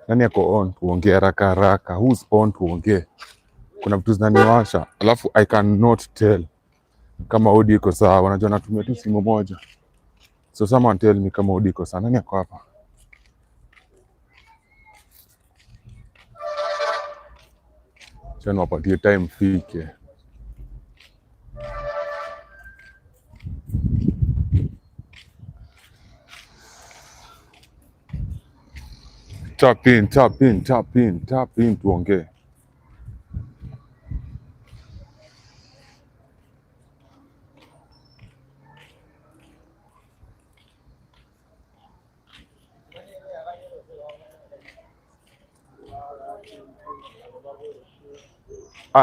Nani yako on tuongee haraka haraka? Who's on tuongee? Kuna vitu zinaniwasha, alafu I cannot tell kama audio iko sawa. Unajua natumia tu simu moja, so someone tell me kama audio iko sawa. Nani yako hapa? Chana wapatie time fike. Tap in tuongee.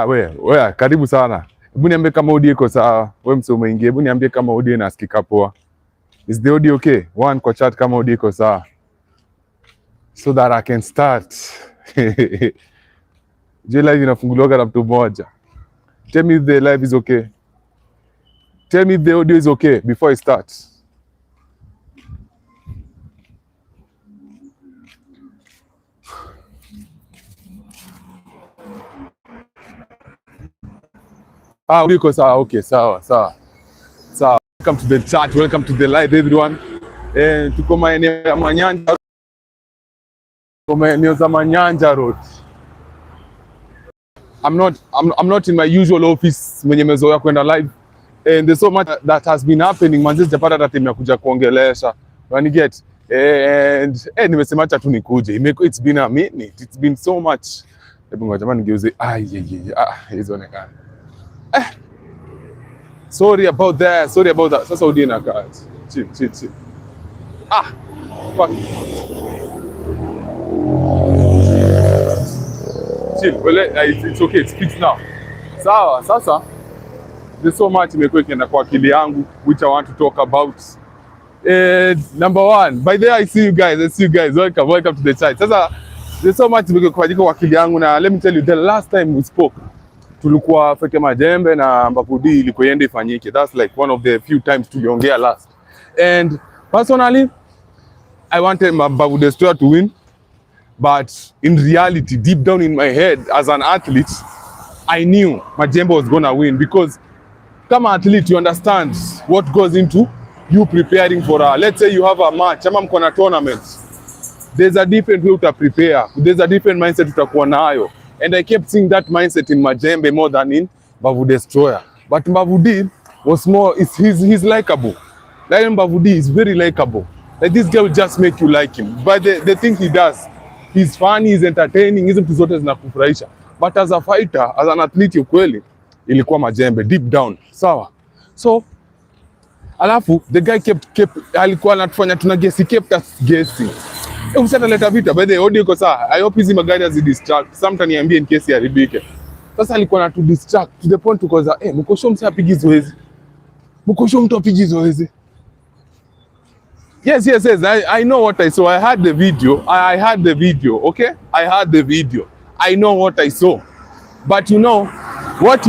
Wewe karibu sana. Hebu niambie kama audio iko sawa. Wewe msee umeingia, hebu niambie kama audio inasikika poa. Is the audio okay? One kwa chat kama audio iko sawa, so that I can start. Je, live inafunguliwa na mtu mmoja. Tell me if the live is okay. Tell me if the audio is okay before I start. Audio iko sawa? Okay, sawa. Welcome to the chat, welcome to the live everyone. Tuko maeneo ya Manyanja. Maeneo za Manyanja Road. I'm not in my usual office mwenye mezoea kwenda live, and there's so much that has been happening. Manzi sijapata hata time ya kuja kuongelesha. When you get and nimesema acha tu nikuje. It's been a minute. It's been so much. Hebu ngoja jamani ngeuze. Hizo nekana. Sorry about that. Sasa audio inakaa. Chill. Fuck. Chill. Well, it's okay. It's fixed now. Sawa. Sasa there's so much imekuwa ikienda kwa akili yangu which I want to talk about. Number one, by the way, I see you guys. Welcome to the chat. Sasa there's so much imekuwa kwa akili yangu, na let me tell you, the last time we spoke tulikuwa feke majembe na mbapudi ilikuwa iende ifanyike. That's like one of the few times tuliongea last. And personally, I wanted Mbavude Destroyer to win, but in reality, deep down in my head as an athlete, I knew Majembe was gonna win, because come athlete, you understand what goes into you preparing for let's say you have a match ama mko na tournament. There's a different way to prepare. There's a different mindset utakuwa nayo. And I kept seeing that mindset in Majembe more than in Mbavude Destroyer. But Mbavude was more, he's likable. Like Mbavude is very likable. Like this guy will just make you like him. But the thing he does, he's funny, he's entertaining, hizo vitu zote zinakufurahisha. But as a fighter, as an athlete ukweli, ilikuwa Majembe deep down. Sawa. So alafu the guy kept alikuwa anatufanya tunagesi, he kept us guessing. Usitaleta vita, by the audio iko sawa. I hope hizi magari hazidistract. Sometimes niambie in case yaribike. Sasa alikuwa anatu distract to the point tukoza mkosho msi apigi zoezi. Mkosho mtu apigi zoezi. Yes. I know what I saw. I had the video. I had the video, okay? I had the video. I know what I saw. But you know, what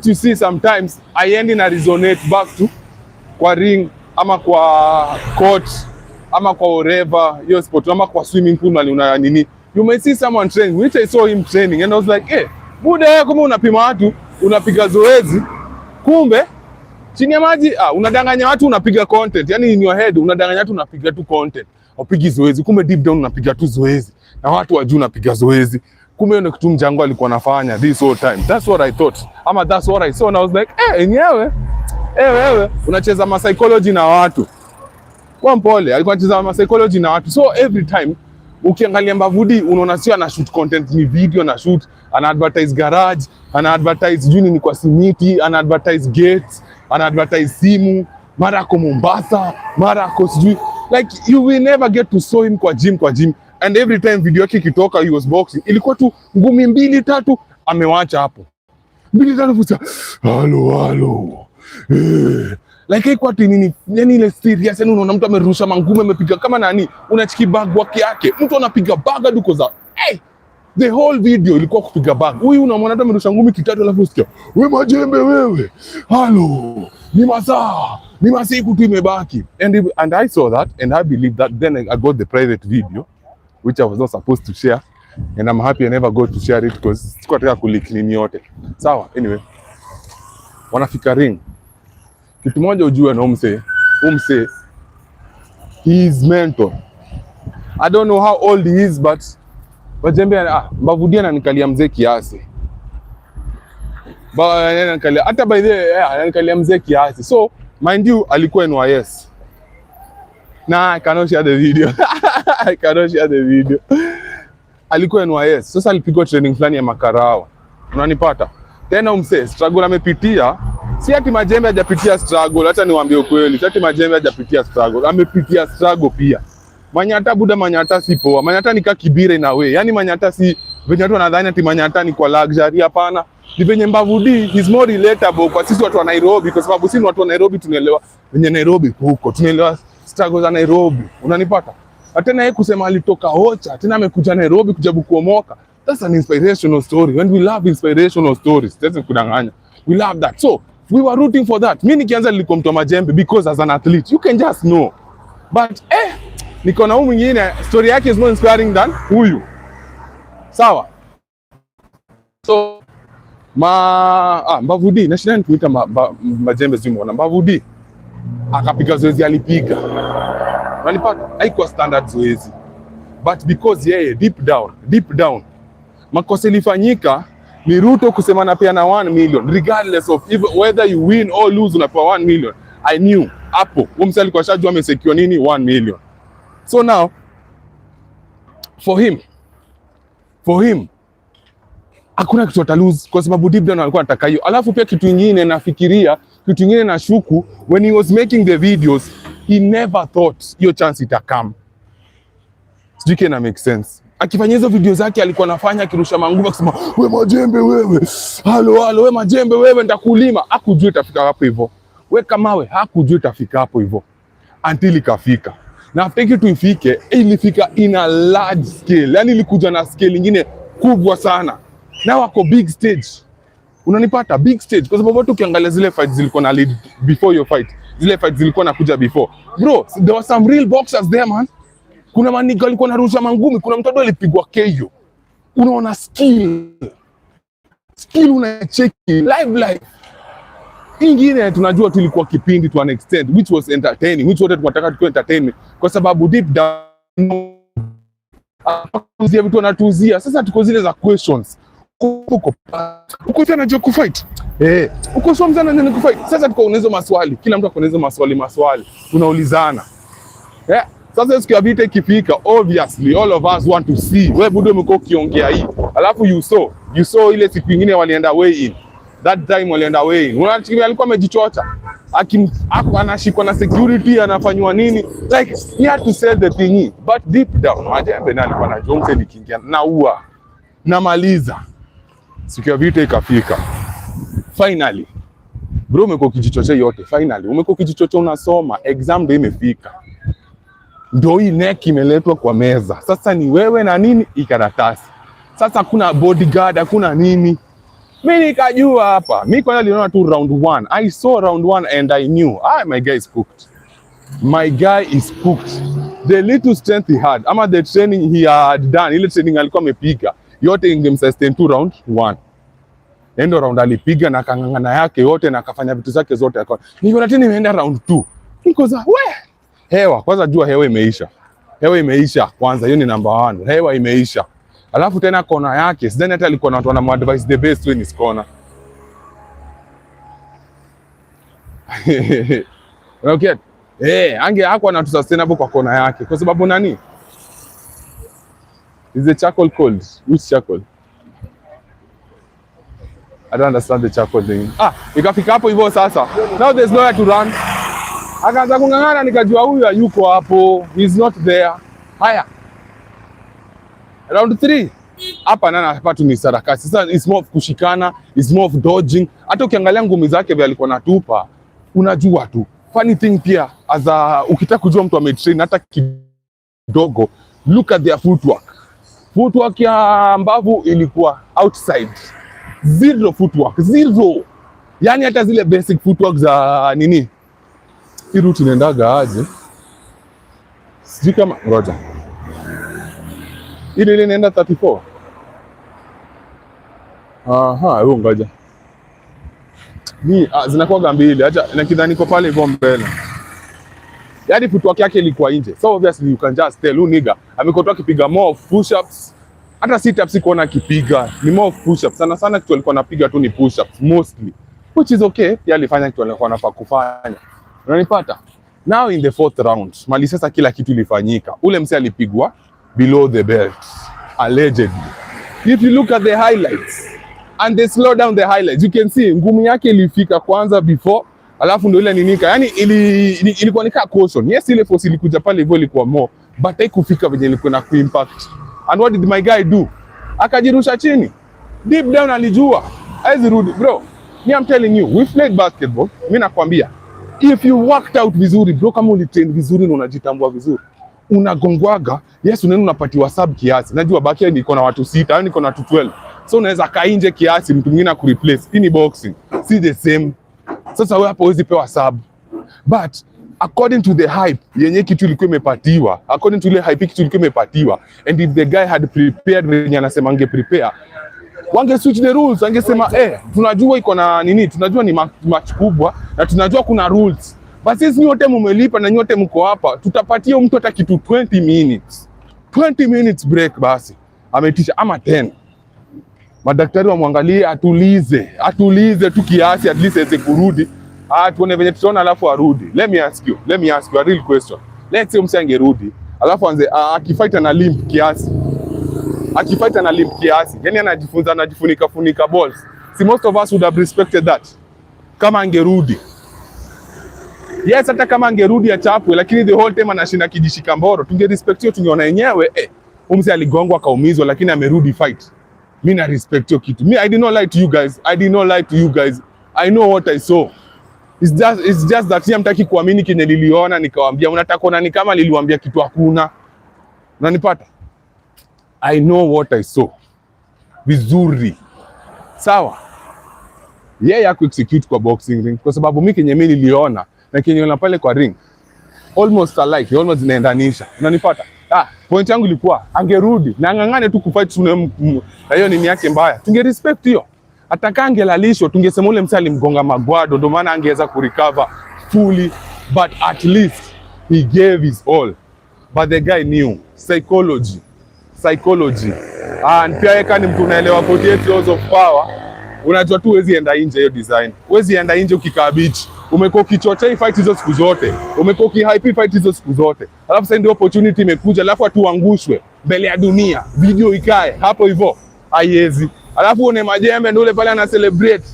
you see sometimes, I end in a resonate back to kwa ring, ama kwa court, ama kwa wherever, your sport, ama kwa swimming pool mali una nini. You may see someone training, which I saw him training, and I was like, buda kama unapima watu, unapiga zoezi, kumbe chini ya maji, unadanganya watu unapiga content. Yani in your head unadanganya watu unapiga tu content, upigi zoezi, kumbe deep down unapiga tu zoezi, na watu wajua unapiga zoezi. Kumbe ni kitu mjango alikuwa anafanya this whole time. That's what I thought. Ama that's what I saw, and I was like, enyewe wewe unacheza ma psychology na watu. Kwa mpole alikuwa anacheza ma psychology na watu. So every time ukiangalia Mbavude unaona sio ana shoot content, ni video na shoot, ana advertise garage, ana advertise juni ni kwa simiti, ana advertise gates, ana advertise simu, mara kwa Mombasa, mara kwa sijui. Like you will never get to saw him kwa gym. And every time video yake kitoka he was boxing, ilikuwa tu ngumi 2-3 amewacha hapo. 2-3 futa. Halo. Like haikuwa nini, yani ile serious, yani unaona mtu amerusha mangume amepiga kama nani, unachiki bag wake yake. Mtu anapiga bag duko za The whole video ilikuwa kupiga bag. Huyu unamwona hata amerusha ngumi kitatu alafu usikia, "We majembe wewe. Halo. Ni masaa. Ni masiku tu imebaki." And I saw that and I believe that. Then I got the private video which I was not supposed to share, and I'm happy I never got to share it because sikuwa nataka kuleak nini yote. Sawa, anyway. Wanafika ring. Kitu moja ujue na umse he is mental. I don't know how old he is, but majembe Mbavudia ananikalia mzee kiasi. Ananikalia hata by the way ananikalia mzee kiasi. So mind you alikuwa NYS. Nah, I cannot share the video. I cannot share the video. Alikuwa NYS. Sasa alipigwa training fulani ya makarao. Unanipata? Tena umse struggle amepitia. Si ati majembe hajapitia struggle, hata niwaambie ukweli. Si ati majembe hajapitia struggle, amepitia struggle pia. Manyata buda, Manyata si poa. Manyata ni kakibira in a way. Yani Manyata si venye watu wanadhani ati Manyata ni kwa luxury, hapana. Ni venye Mbavudi is more relatable kwa sisi watu wa Nairobi, kwa sababu sisi watu wa Nairobi tunaelewa venye Nairobi huko. Tunaelewa struggle za Nairobi. Unanipata? Tena yeye kusema alitoka Ocha, tena amekuja Nairobi kujabu kuomoka. That's an inspirational story. When we love inspirational stories, that's kudanganya. We love that. So, we were rooting for that. Mimi nikianza nilikuwa mtu wa majembe because as an athlete, you can just know. But niko na huyu mwingine story yake is more inspiring than huyu. Sawa? So Mbavudi na shida nikuita majembe zimu na Mbavudi akapiga zoezi alipiga. Unanipata? Haikuwa standard zoezi. But because yeye deep down makosa ilifanyika ni Ruto kusema na pia na 1 million regardless of whether you win or lose unapewa 1 million. I knew hapo umse alikuwa shajua amesecure nini 1 million. So now for him hakuna kitu ata lose kwa sababu deep down alikuwa anataka hiyo. Alafu pia kitu kingine nafikiria, kitu kingine na shuku, when he was making the videos he never thought hiyo chance itakam. Sijui kena make sense. Akifanya hizo video zake alikuwa anafanya akirusha manguva kusema, "We majembe wewe. Halo, we majembe wewe nitakulima." Hakujua itafika hapo hivyo. We kamawe hakujua itafika hapo hivyo. Until ikafika. Na after kitu ifike, ilifika in a large scale. Yani ilikuja na scale nyingine kubwa sana. Na wako big stage. Unanipata? Big stage. Kwa sababu watu ukiangalia zile fights zilikuwa na lead before your fight. Zile fights zilikuwa nakuja before. Bro, there were some real boxers there, man. Kuna maniga alikuwa narusha mangumi, kuna mtoto alipigwa KO. Unaona skill unacheki live. Ingine tunajua tulikuwa kipindi to an extent which was entertaining, which wote tunataka tuwe entertainment kwa sababu deep down zile vitu wanatuzia. Sasa tuko zile za questions. Uko tena je kufight? Uko sio mzana nani kufight? Sasa tuko unezo maswali. Kila mtu akonezo maswali. Tunaulizana. Sasa siku ya vita ikifika, obviously all of us want to see. Wewe budo mko kiongea hii. Alafu you saw ile siku nyingine walienda way in. That time walienda way in. Unachikia alikuwa amejichocha. Anashikwa na security, anafanywa nini? Like he had to sell the thing. But deep down, majembe nani alikuwa na jonge nikiingia naua. Namaliza. Siku ya vita ikafika. Finally. Bro umeko kijichocha yote. Finally umeko kijichocha unasoma, exam ndio imefika. Ndio hii neck imeletwa kwa meza. Sasa ni wewe na nini ikaratasi. Sasa kuna bodyguard, hakuna nini. Mimi nikajua hapa. Mimi kwanza niliona tu round 1. I saw round 1 and I knew, my guy is cooked. My guy is cooked. The little strength he had, ama the training he had done, ile training alikuwa amepiga, yote ingemsustain tu round 1. Endo round alipiga na kangangana yake yote na akafanya vitu zake zote akawa. Nikiona tena imeenda round 2. Niko za hewa, kwanza jua hewa imeisha. Hewa imeisha kwanza, hiyo ni number 1. Hewa imeisha. Alafu tena kona yake, sidhani hata alikuwa na watu wanamadvise the best way ni kona. Okay. Hakuwa na sustainable kwa kona yake. Kwa sababu nani? Is the charcoal cold? Which charcoal? I don't understand the charcoal thing. Ikafika hapo hivyo sasa. Now there's nowhere to run. Akaanza kungangana nikajua huyu hayuko hapo. He's not there. Haya. Round 3. Hapa nana hapa tu ni sarakasi. Sasa it's more of kushikana, it's more of dodging. Hata ukiangalia ngumi zake vile alikuwa natupa, unajua tu. Funny thing pia, ukitaka kujua mtu ametrain hata kidogo, look at their footwork. Footwork ya Mbavu ilikuwa outside. Zero footwork, zero. Yani hata zile basic footwork za nini? Hii route inaendaga aje? Sijui kama ngoja. Ile inaenda 34. Aha, huo ngoja. Ni zinakuwa mbili. Acha nakidhani niko pale hivyo mbele. Yaani footwork yake ilikuwa nje. So obviously you can just tell who nigga amekotoa kipiga more of push-ups. Hata sit-ups sikuona akipiga. Ni more of push-ups. Sana sana kitu alikuwa anapiga tu ni push-ups mostly. Which is okay. Yeye alifanya kitu alikuwa anafaa kufanya. Unanipata? Now in the 4th round, mali sasa kila kitu ilifanyika. Ule mse alipigwa below the belt. Allegedly. If you look at the highlights and they slow down the highlights, you can see ngumi yake ilifika kwanza before, alafu ndio ile ninika. Yani ilikuwa nika caution. Yes, ile force ilikuja pale hivyo ilikuwa more, but haikufika venye ilikuwa na kuimpact. And what did my guy do? Akajirusha chini. Deep down alijua. Haizi rudi. Bro, I'm telling you, we played basketball. Mimi nakwambia, if you worked out vizuri, bro, kama ulitrain vizuri na unajitambua vizuri, unagongwaga, yes, unaenda unapatiwa sub kiasi. Najua baki niko na watu 6, yani niko na 12. So unaweza kainje kiasi, mtu mwingine akureplace. Hii ni boxing. Si the same. Sasa wewe hapo huwezi pewa sub. But according to the hype yenye kitu ilikuwa imepatiwa, according to ile hype kitu ilikuwa imepatiwa, and if the guy had prepared venye anasema ange prepare, wange switch the rules, angesema tunajua iko na nini, tunajua ni match kubwa na tunajua kuna rules. But sisi nyote mmelipa na nyote mko hapa, tutapatia mtu hata kitu 20 minutes. 20 minutes break basi. Ametisha ama 10. Madaktari wamwangalie, atulize tu kiasi, at least aweze kurudi. Tuone venye tutaona alafu arudi. Let me ask you a real question. Let's say mse angerudi, alafu anze akifight na limp kiasi. Yani anajifunika balls. See, most of us would have respected that. Kama angerudi. Yes, hata kama angerudi achapwe, lakini the whole time anashinda kijishika mboro. Tungerespect hiyo, tungeona yenyewe mse aligongwa akaumizwa lakini amerudi fight. Mimi na respect hiyo kitu. I did not lie to you guys. I know what I saw. It's just that hamtaki kuamini kenye niliona nikawaambia. Unataka kuona ni kama niliwaambia kitu hakuna. Unanipata? I know what I saw. Vizuri. Sawa. Yeye yako execute kwa boxing ring kwa sababu mimi kenye mimi niliona na kenye niliona pale kwa ring almost alike, almost inaendanisha. Unanipata? Point yangu ilikuwa angerudi na ngangane tu kufight tuna hiyo nini yake mbaya. Tungerespect hiyo. Atakange lalisho tungesema ule msali mgonga magwado ndio maana angeweza kurecover fully, but at least he gave his all. But the guy knew psychology. And pia yeka ni mtu unaelewa 48 laws of power. Unajua tu huwezi enda nje hiyo design. Huwezi enda nje ukikaa beach. Umekuwa ukichochea fight hizo siku zote. Umekuwa ukihype fight hizo siku zote. Alafu sasa ndio opportunity imekuja, alafu atuangushwe mbele ya dunia. Video ikae hapo hivyo. Haiwezi. Alafu une majembe ndio ule pale ana celebrate.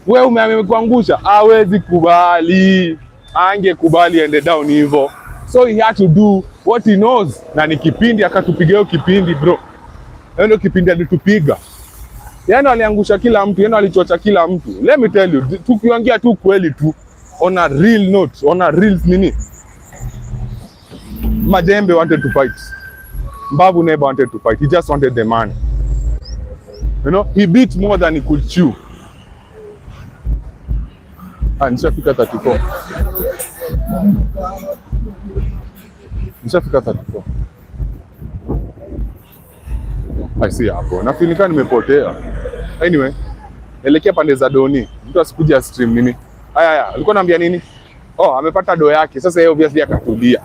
Wewe umekuangusha. Hawezi kubali. Angekubali ende down hivyo. So he had to do what he knows. Na ni kipindi akatupiga hiyo kipindi bro. Ndio kipindi alitupiga. Yaani aliangusha kila mtu, yaani alichocha kila mtu. Let me tell you, tukiongea tu kweli tu on a real note, on a real nini? Majembe wanted to fight. Mbavu never wanted to fight. He just wanted the money. You know, he beat more than he could chew. Nishafika 34. Nishafika 34. I see hapo. Nafinika nimepotea. Anyway, elekea pande za doni. Mtu asikuja stream nini? Haya, alikuwa anambia nini? Amepata do yake. Sasa yeye obviously akatulia.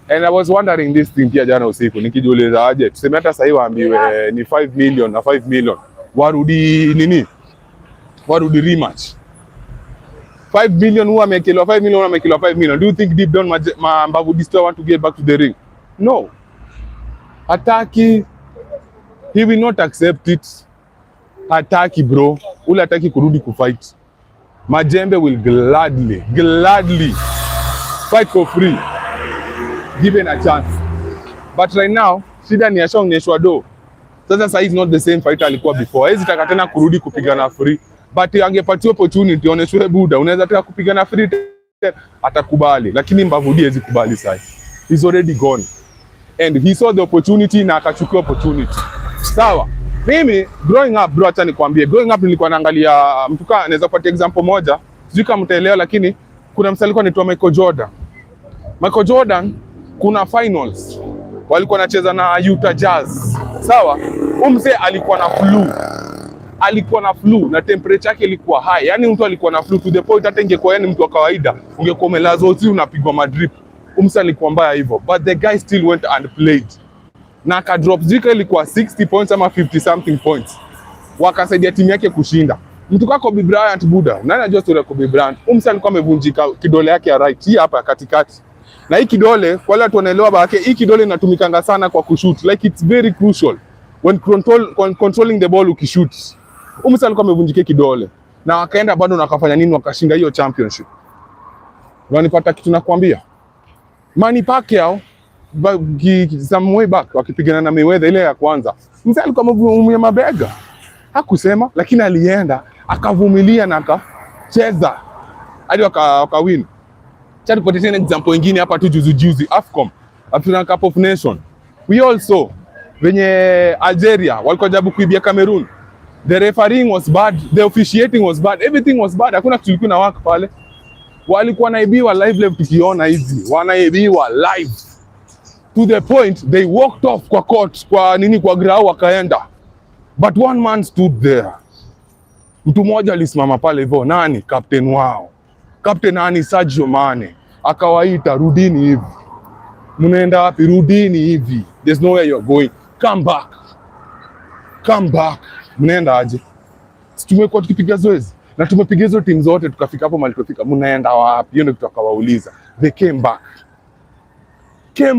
And I was wondering this thing pia jana usiku. Nikijiuliza aje, tuseme hata sasa hivi waambiwe ni 5 million na 5 million. Warudi nini? Warudi rematch. 5 million huwa amekelewa 5 million, amekelewa 5 million. Do you think deep down Mbavu Disto want to get back to the ring? No. Hataki. He will not accept it. Hataki bro. Ule hataki kurudi kufight. Majembe will gladly fight for free given a chance. But right now, shida ni ashaonyeshwa do. Sasa is not the same fighter alikuwa before. Hezi taka tena kurudi kupigana free. But angepatiwa opportunity, oneshwe buda, unaweza taka kupigana free, atakubali. Lakini Mbavu hezi kubali sasa. He's already gone. and he saw the opportunity na akachukua opportunity. Sawa. Mimi growing up bro, acha nikwambie, growing up nilikuwa naangalia mtu kama, naweza kupatia example moja, sijui kama mtaelewa, lakini kuna msanii alikuwa anaitwa Michael Jordan. Michael Jordan, kuna finals walikuwa wanacheza na Utah Jazz. Sawa? Mzee alikuwa na flu na temperature yake ilikuwa high. Yaani mtu alikuwa na flu to the point hata ingekuwa yani mtu wa kawaida ungekuwa umelazwa usi unapigwa madrip. Mzee alikuwa mbaya hivyo, but the guy still went and played. Na ka drop zika ilikuwa 60 points ama 50 something points. Wakasaidia timu yake kushinda. Mtu kama Kobe Bryant buda. Nani anajua story ya Kobe Bryant? Mzee alikuwa amevunjika kidole yake ya right hii hapa katikati. Na hii kidole kwa wale watu wanaelewa bake, hii kidole inatumikanga sana kwa kushoot. Like it's very crucial when controlling the ball ukishoot. Mzee alikuwa amevunjika kidole. Na wakaenda bado na wakafanya nini, wakashinda hiyo championship. Wanipata kitu nakwambia. Manny Pacquiao some way back wakipigana na Mayweather ile ya kwanza, mzee alikuwa ameumia mabega, hakusema, lakini alienda akavumilia na akacheza hadi wakawin. Cha tupatie example nyingine hapa tu juzi AFCON, African Cup of Nation. We also venye Algeria walikuwa jabu kuibia Cameroon, the refereeing was bad, the officiating was bad, everything was bad, hakuna kitu kilikuwa na work pale. Walikuwa naibiwa live tukiona hizi, wanaibiwa live to the point they walked off kwa court, kwa ground wakaenda, but one man stood there. Mtu mmoja alisimama pale hivyo, nani? Captain wao, captain nani? Sadio Mane. Akawaita, rudini hivi. Mnaenda wapi? Rudini hivi, there's nowhere you're going, come back. Mnaenda aje? Tumekuwa tukipiga zoezi na tumepiga hizo timu zote tukafika hapo mahali tufika, mnaenda wapi? Hiyo ndio tukawauliza. They came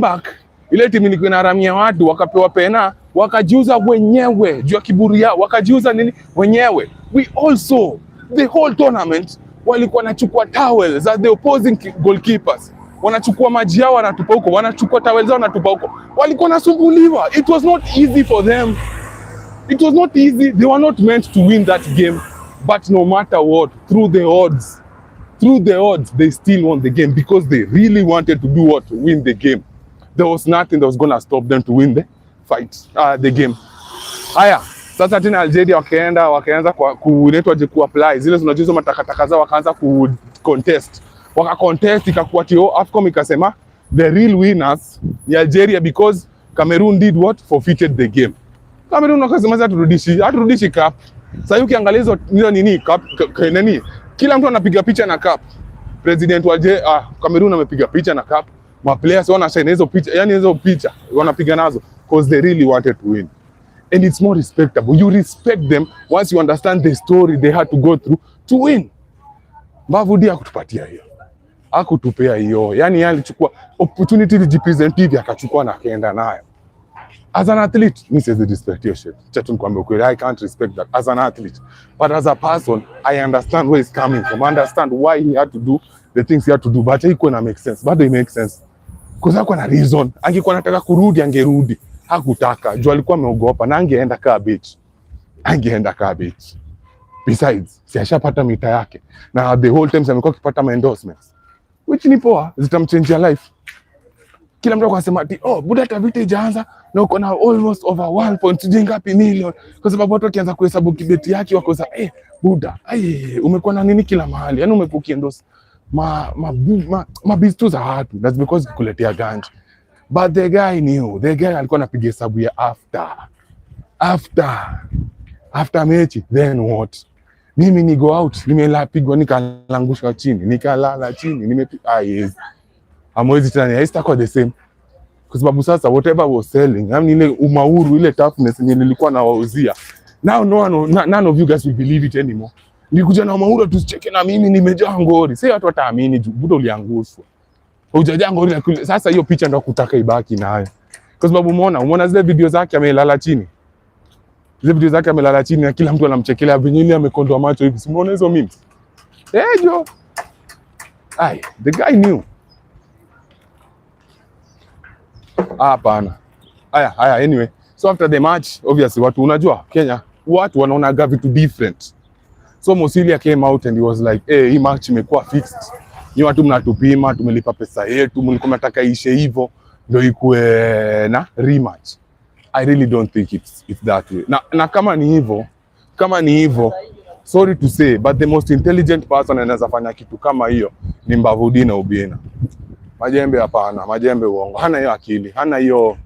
back. Ile timu ilikuwa inaharamia watu, wakapewa pena, wakajiuza wenyewe juu ya kiburi yao, wakajiuza nini wenyewe. We also the whole tournament walikuwa wanachukua towels za the opposing goalkeepers, wanachukua maji yao wanatupa huko, wanachukua towels zao wanatupa huko. Walikuwa nasumbuliwa. It was not easy for them. It was not easy. They were not meant to win that game, but no matter what, through the odds they still won the game because they really wanted to do what? Win the game. There was nothing that was going to stop them to win the fight, the game. Haya, sasa tena Algeria wakaanza kuletwaje kuapply zile zinajua matakataka zao, wakaanza contest. Wakacontest ikakuwa tio AFCON ikasema the real winners ni Algeria because Cameroon did what? Forfeited the game. Cameroon wakasema haturudishi cup. Sasa ukiangalia hizo nini cup nani? Kila mtu anapiga picha na cup. President wa Cameroon amepiga picha na cup. Ma players wanashine hizo picha, yani hizo picha wanapiga nazo because they really wanted to win. And it's more respectable. You respect them once you understand the story they had to go through to win. Mavudi hakutupatia hiyo. Hakutupea hiyo. Yani alichukua opportunity representative akachukua na akaenda nayo. As an athlete, me says the respect your shit. I can't respect that as an athlete. But as a person, I understand where he's coming from. I understand why he had to do the things he had to do. But it couldn't make sense. But it makes sense. Because hakuwa na reason. Angekuwa anataka kurudi, angerudi. Hakutaka. Juu alikuwa ameogopa na angeenda kaa beach. Besides, si ashapata mita yake. Na the whole time amekuwa akipata endorsements. Which ni poa, zitamchange your life. Kila mtu akasema ati buda hata vita ijaanza na uko na almost over 1.2 million, kwa sababu watu wakianza kuhesabu kibeti yake wakoza buda umekuwa na nini kila mahali, yani umekuwa endorse mabistu za watu, that's because kukuletea ganji. But the guy knew, alikuwa anapiga hesabu ya after mechi, then what? Mimi ni go out, nimelapigwa nikalangusha chini, nikalala chini, amwezi tena, haitakuwa the same. Kwa sababu sasa whatever was selling, yani ile umauru, ile toughness yenye nilikuwa nawauzia, now none of you guys will believe it anymore. Nilikuja na umauru tusicheke na mimi nimejaa ngori. Sasa watu wataamini juu budo uliangushwa. Hujajaa ngori, sasa hiyo picha ndio kutaka ibaki nayo. Kwa sababu umeona zile video zake amelala chini. Zile video zake amelala chini na kila mtu anamchekelea venye ile amekondoa macho hivi. Umeona hizo memes? Jo. The guy knew. Hapana. Haya, anyway. So after the match, obviously watu unajua Kenya, watu wanaona vitu different. So Musilia came out and he was like, hii match imekuwa fixed. Ni watu mnatupima, tumelipa pesa yetu, mlikuwa mnataka ishe hivyo. ndio ikue na rematch. I really don't think it's that way. Na kama ni hivyo, sorry to say, but the most intelligent person anaweza fanya kitu kama hiyo ni Mbavudi na Obiena. Majembe hapana, Majembe uongo. Hana hiyo akili, hana hiyo,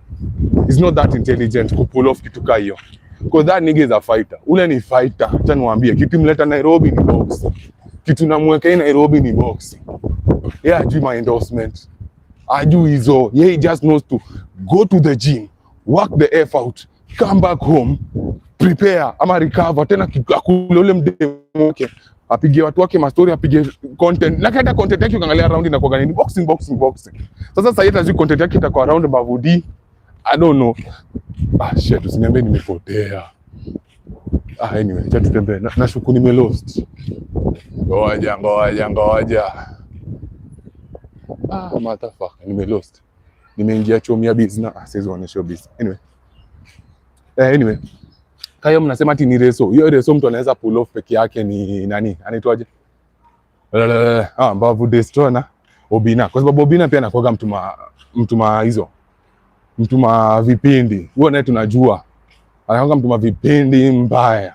is not that intelligent ku pull off kitu kama hiyo. Because that nigga is a fighter. Ule ni fighter. Acha niwaambie, kitu mleta Nairobi ni box. Kitu namweka Nairobi ni box. Yeah, ajui my endorsement. Ajui hizo. Yeah, he just knows to go to the gym, work the F out, come back home, prepare, ama recover, tena akule ule mdemu wake, apige watu wake mastori, apige content. Na kaida content yake ukiangalia around na kwa nini boxing. Sasa sasa yeta zi content yake itakuwa around Mbavudi. I don't know. Shit, usiniambie nimepotea. Anyway, acha tutembee. Nashuku nimelost. Ngoja. Motherfucker, nimelost. Nimeingia chomia business. Siwezi kuonesha business. Anyway. Kayo mnasema ati ni reso. Hiyo reso mtu anaweza pull off peke yake ni nani? Anaitwaje? Mbavu destroy na Obina. Kwa sababu Obina pia anakuwa mtuma vipindi. Huo naye tunajua. Anakuwa mtuma vipindi mbaya.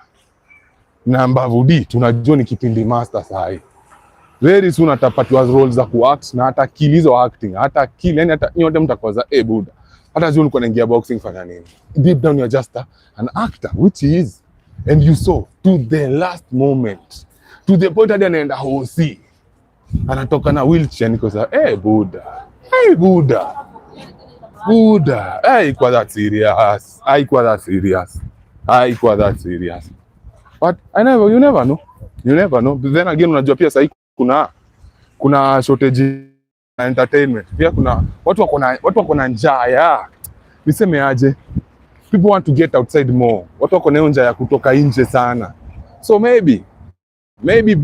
Na Mbavudi tunajua ni kipindi master sahi. Very soon atapatiwa roles za kuact na hata kill hizo acting. Hata kill, yani hata nyote mtakwaza buda. Hata zio ulikuwa unaingia boxing fanya nini? Deep down you're just an actor, which he is. And you saw to the last moment. To the point hadi anaenda hosi. Anatoka na wheelchair niko sa buda. Buda. Haikuwa that serious. But you never know. But then again unajua pia sasa kuna shortage na entertainment. Pia kuna watu wako na njaa ya. Niseme aje? People want to get outside more. Watu wako na njaa ya kutoka nje sana. So maybe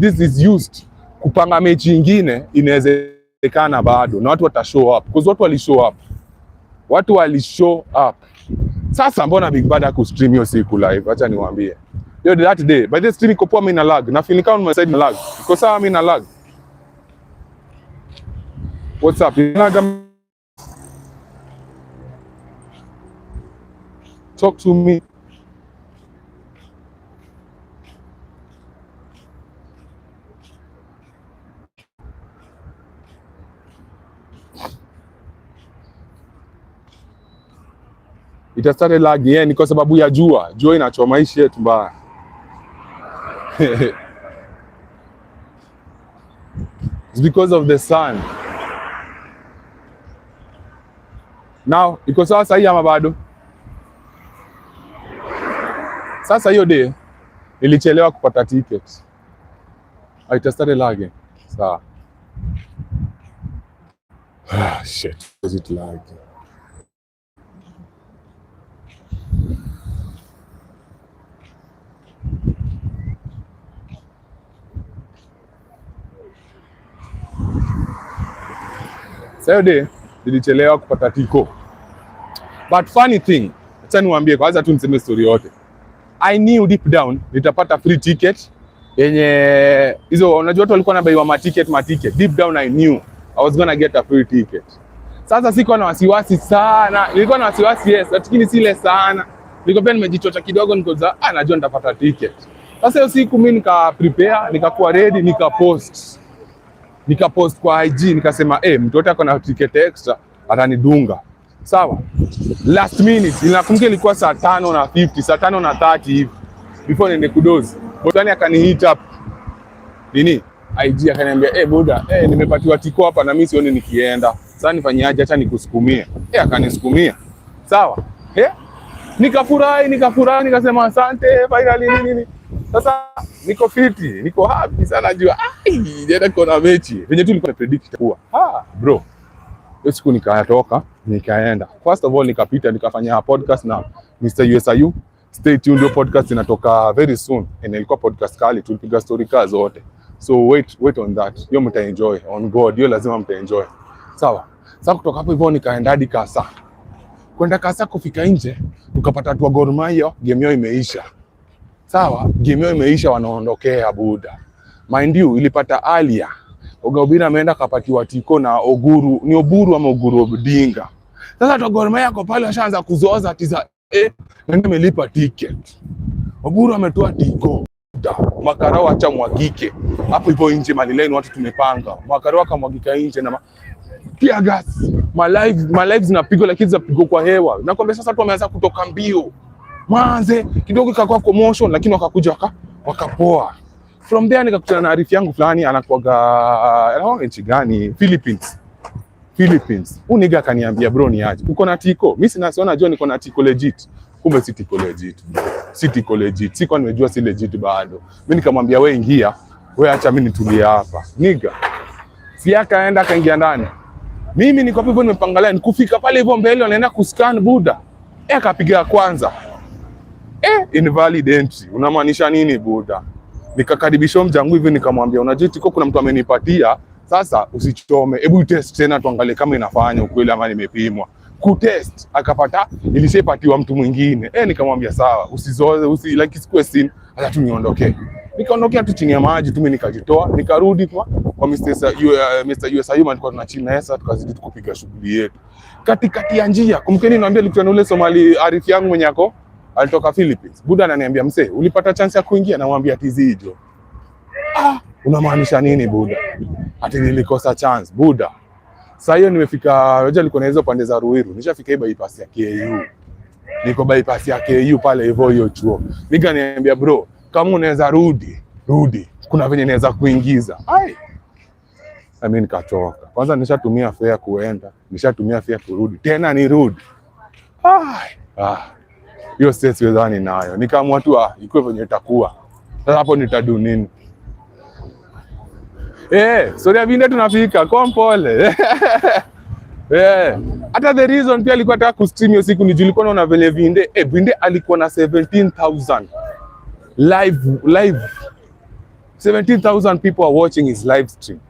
this is used kupanga mechi nyingine inawezekana bado na watu watashow up. Because watu walishow up. Sasa mbona Big Bad hakustream hiyo siku live? Acha niwaambie. That day, by the stream iko poa, mimi na lag. Na feel kama my side na lag. Iko sawa, mimi na lag. What's up? Talk to me. It started lagging, ni kwa sababu ya jua. Jua inachoma hii shit mbaya. It's because of the sun. Now, iko sawa sahi ama bado? Sasa hiyo day nilichelewa kupata ticket. It started lagging. Sawa. Shit. Is it lagging? Sayo day nilichelewa kupata tiko. But funny thing, acha niwaambie kwanza tu niseme story yote. I knew deep down nitapata free ticket yenye hizo unajua watu walikuwa wanabaiwa ma ticket. Deep down I knew I was gonna get a free ticket. Sasa siko na wasiwasi sana. Nilikuwa na wasiwasi yes, lakini sile sana. Nilikuwa pia nimejichocha kidogo nikoza najua nitapata ticket. Sasa hiyo siku mimi nika prepare, nikakuwa ready, nikapost kwa IG nikasema mtu yote ako na ticket extra atanidunga. Sawa. Last minute ninakumbuka ilikuwa saa 5:50, saa 5:30 hivi before niende kudozi. Botani akanihit up. IG akaniambia buda, nimepatiwa tiko hapa na mimi sioni nikienda. Sasa nifanyaje? Acha nikusukumie. Akanisukumia. Sawa. Nikafurahi nikasema asante finally nini. Sasa niko fiti, niko happy sana najua nenda kuna mechi. Venye tu nilikuwa predict kuwa. Bro. Hiyo siku nikaenda. First of all nikapita nikafanya podcast na Mr. USIU. Stay tuned, your podcast inatoka very soon. Ilikuwa podcast kali, tulipiga story kazi zote. So wait on that. Hiyo mtaenjoy on God. Hiyo lazima mtaenjoy. Sawa. Sasa kutoka hapo hivyo nikaenda hadi Kasa. Kwenda Kasa kufika nje, tukapata watu wa Gor Mahia, game yao imeisha. Sawa, game yao imeisha wanaondokea buda. Mind you, ilipata alia. Obina ameenda kapatiwa tiko na Oguru, ni Oburu ama Oguru Obdinga. Sasa watu wa Gor Mahia yako pale washaanza kuzoza ati za nani amelipa ticket. Oburu ametoa tiko. Makarao acha mwagike. Hapo ipo nje Malileni watu tumepanga. Makarao akamwagika nje na tear gas. My lives zinapigwa lakini zinapigwa kwa hewa. Nakwambia sasa watu wameanza kutoka mbio. Mwanze kidogo ikakuwa commotion lakini wakakuja wakapoa. From there nikakutana na arifi yangu fulani anakuaga nchi gani? Philippines. Uniga akaniambia bro ni aje. Uko na tiko? Mimi sinasiona jua niko na tiko legit. Kumbe si tiko legit. Si tiko legit. Siko nimejua si legit bado. Mimi nikamwambia wewe ingia, wewe acha mimi nitulie hapa. Niga. Si akaenda akaingia ndani. Mimi niko hapo nimepangalia nikufika pale hivyo mbele wanaenda kuscan buda. Akapiga kwanza. Invalid entry. Unamaanisha nini buda? Nikakaribisha mjangu hivi nikamwambia unajua tiko kuna mtu amenipatia. Sasa usichome, hebu test tena tuangalie kama inafanya ukweli ama nimepimwa. Kutest akapata ilishapatiwa mtu mwingine. Nikamwambia sawa, usizoze, like sikue sin, acha tu niondoke. Nikaondokea tu chini ya maji tu mimi nikajitoa, nikarudi kwa Mr. USIU alikuwa tunachini na Esa tukazidi kupiga shughuli yetu. Katikati ya njia, kumkeni niambia nilikutana ule Somali arifi yangu mwenye yako alitoka Philippines. Buda ananiambia msee, ulipata chance ya kuingia? Namwambia tizijo. Unamaanisha nini buda? Ati nilikosa chance buda. Sasa hiyo nimefika, wewe alikuwa na hizo pande za Ruiru. Nishafika bypass ya KU. Niko bypass ya KU pale hivyo hiyo chuo. Nikaniambia bro, kama unaweza rudi. Kuna venye naweza kuingiza. Mimi nikachoka. Kwanza nishatumia fare kuenda, nishatumia fare kurudi. Tena nirudi. Hiyo stress wezani nayo. Nikaamua tu ikuwe venye itakuwa. Sasa hapo nitadu nini? Sorry ya vinde tunafika, kwa mpole. Hata the reason pia alikuwa nataka kustream hiyo siku ni julikuwa naona vile vinde. Vinde alikuwa na 17,000 live 17,000 people are watching his live stream.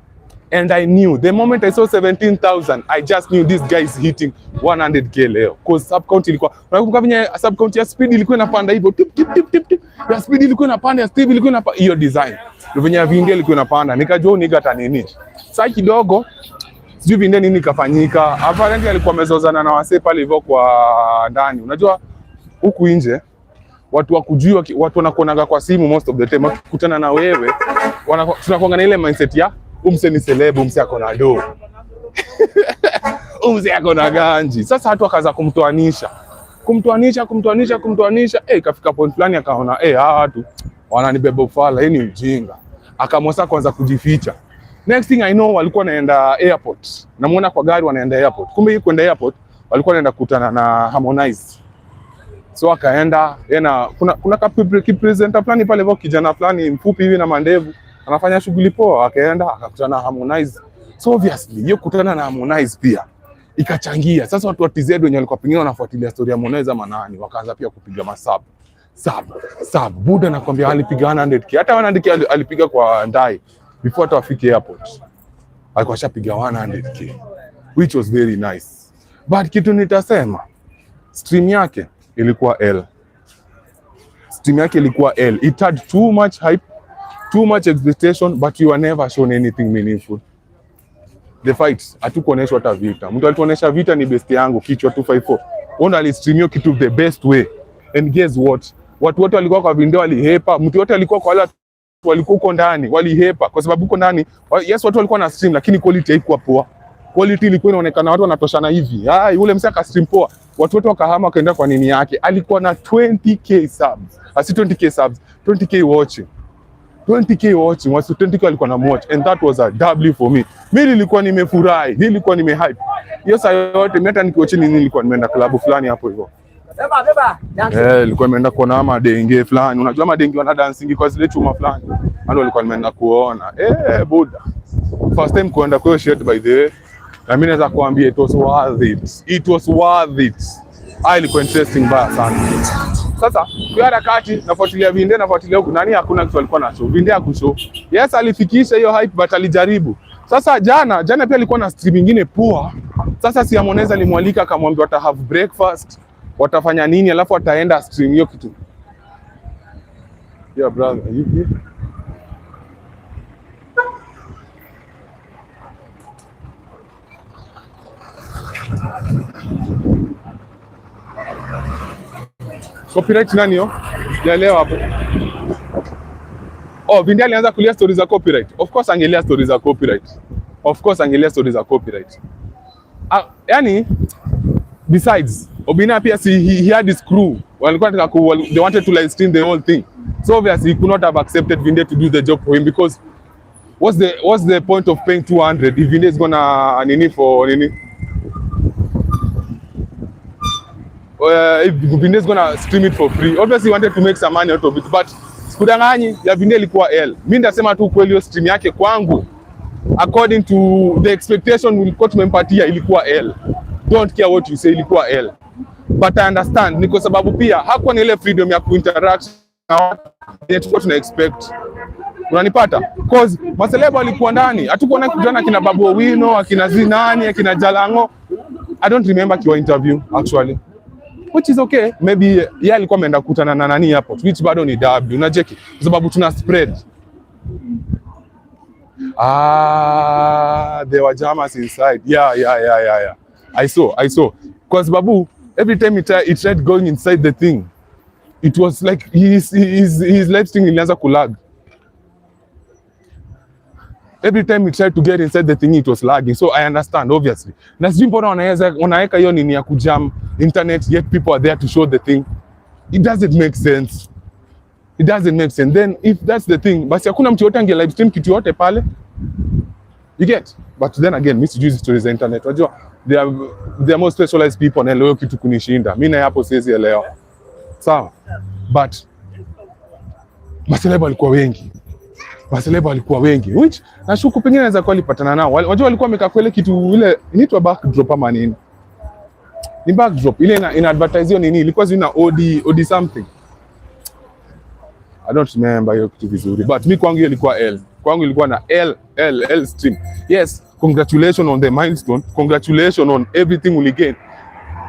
And I knew, the moment I saw 17,000, I just knew this guy is hitting 100k leo. Cause sub count ilikuwa, unakumbuka venye sub count ya speed ilikuwa inapanda hivyo, tip. Ya speed ilikuwa inapanda, ya speed ilikuwa inapanda, hiyo design. Venye ya vinde ilikuwa inapanda, nikajua niga hata nini. Sasa kidogo, sijui vinde nini kafanyika. Apparently alikuwa amezozana na wasee pale hivyo kwa ndani. Unajua huku nje watu wakujua, watu wanakuonaga kwa simu most of the time. Wakikutana na wewe, tunakuanga na ile mindset ya umse ni celeb, umse ako na do. Umse ako na ganji. Sasa watu wakaanza kumtoanisha. Kafika point fulani akaona hawa watu wananibeba ufala, hii ni ujinga. Akamosa kwanza kujificha. Next thing I know walikuwa naenda airport. Namuona kwa gari wanaenda airport. Kumbe hii kwenda airport walikuwa naenda kukutana na Harmonize. So akaenda kuna presenter fulani pale hivyo, kijana fulani mfupi hivi na mandevu anafanya shughuli poa, akaenda akakutana na Harmonize. So obviously hiyo kutana na Harmonize pia ikachangia. Sasa watu wa TZ wenye walikuwa pengine wanafuatilia story ya Harmonize ama nani wakaanza pia kupiga masub. Buda nakwambia alipiga 100k. Hata 100k alipiga kwa ndai before hata afike airport. Alikuwa shapiga 100k, which was very nice. But kitu nitasema, stream yake ilikuwa L. It had too much hype, too much expectation, but you were never shown anything meaningful. The fights, hatukuoneshwa hata vita. Mtu alituonesha vita ni best yangu kichwa 254. Ona alistreamio kitu the best way. And guess what? Watu wote walikuwa kwa video walihepa. Mtu wote alikuwa kwa wale walikuwa huko ndani walihepa kwa sababu huko ndani yes watu walikuwa na stream lakini quality haikuwa poa. Quality ilikuwa inaonekana watu wanatoshana hivi. Yule msaka ka stream poa. Watu wote wakahama kaenda kwa nini yake. Alikuwa na 20k subs. Asi 20k subs, 20k watching. 20k watching, wasi 20k alikuwa na watch, and that was a W for me. Mimi nilikuwa nimefurahi, nilikuwa nimehype. Hiyo saa yote mimi hata nikiwa chini nilikuwa nimeenda klabu fulani hapo hivyo. Nilikuwa nimeenda kuona madenge fulani. Unajua madenge wana dancing kwa zile chuma fulani. Ndio nilikuwa nimeenda kuona. Buda. First time kuenda kwa shit by the way. Na mimi naweza kuambia it was worth it. Ilikuwa interesting baya sana. Sasa kwa harakati nafuatilia vinde, nafuatilia huko nani hakuna kitu alikuwa nacho. Vinde hakushow. Yes alifikisha hiyo hype but alijaribu. Sasa jana pia alikuwa na stream nyingine poa. Sasa si Harmonize alimwalika akamwambia wata have breakfast, watafanya nini alafu ataenda stream hiyo kitu. Yeah brother, you Copyright nani yo? Sijaelewa hapo. Oh, Vinde alianza kulia stories za copyright. Of course angelia stories za copyright. Of course angelia stories za copyright. Yani besides, Obina pia he had his crew. They wanted to live stream the whole thing. So obviously he could not have accepted Vinde to do the job for him, because what's the point of paying 200 if Vinde is gonna nini for nini? If Vinde is gonna stream it for free. Obviously he wanted to make some money out of it, but sikudanganyi ya Vinde ilikuwa L. Mimi ndasema tu kweli hiyo stream yake kwangu, according to the expectation ulikuwa tumempatia, ilikuwa L. Don't care what you say, ilikuwa L. But I understand ni kwa sababu pia hakuwa na ile freedom ya kuinteract na watu tulikuwa tuna expect. Unanipata? Cause maseleba walikuwa ndani. Hatukuona kijana kina Babu Owino, akina Zinani, akina Jalango. I don't remember kiwa interview actually. Which is okay. Maybe yeye alikuwa ameenda kukutana na nani hapo. Which bado ni W. Unacheki? Kwa sababu tuna spread. There were jammers inside. Yeah. I saw. Because Babu, every time he tried going inside the thing, it was like his live stream ilianza kulag. Every time he tried to get inside the thing, it was lagging. So I understand, obviously. Na sijui mbona wanaweka hiyo nini ya kujam internet, yet people are there to show the thing. It doesn't make sense. Then if that's the thing, basi hakuna mtu yote ange live stream kitu yote pale. You get? But then again, mimi sijui stories za internet. Unajua, they are more specialized people na leo kitu kunishinda. Mimi na hapo siwezi elewa. Sawa? But maseleba walikuwa wengi. Which nashuku pengine naweza kuwa alipatana nao. Unajua walikuwa wamekaa kwa ile kitu ile inaitwa backdrop ama nini? Ni backdrop ile ina advertise nini? Ilikuwa zina OD something. I don't remember hiyo kitu vizuri, but mi kwangu ilikuwa L. Kwangu ilikuwa na L stream. Yes, congratulations on the milestone. Congratulations on everything we gain.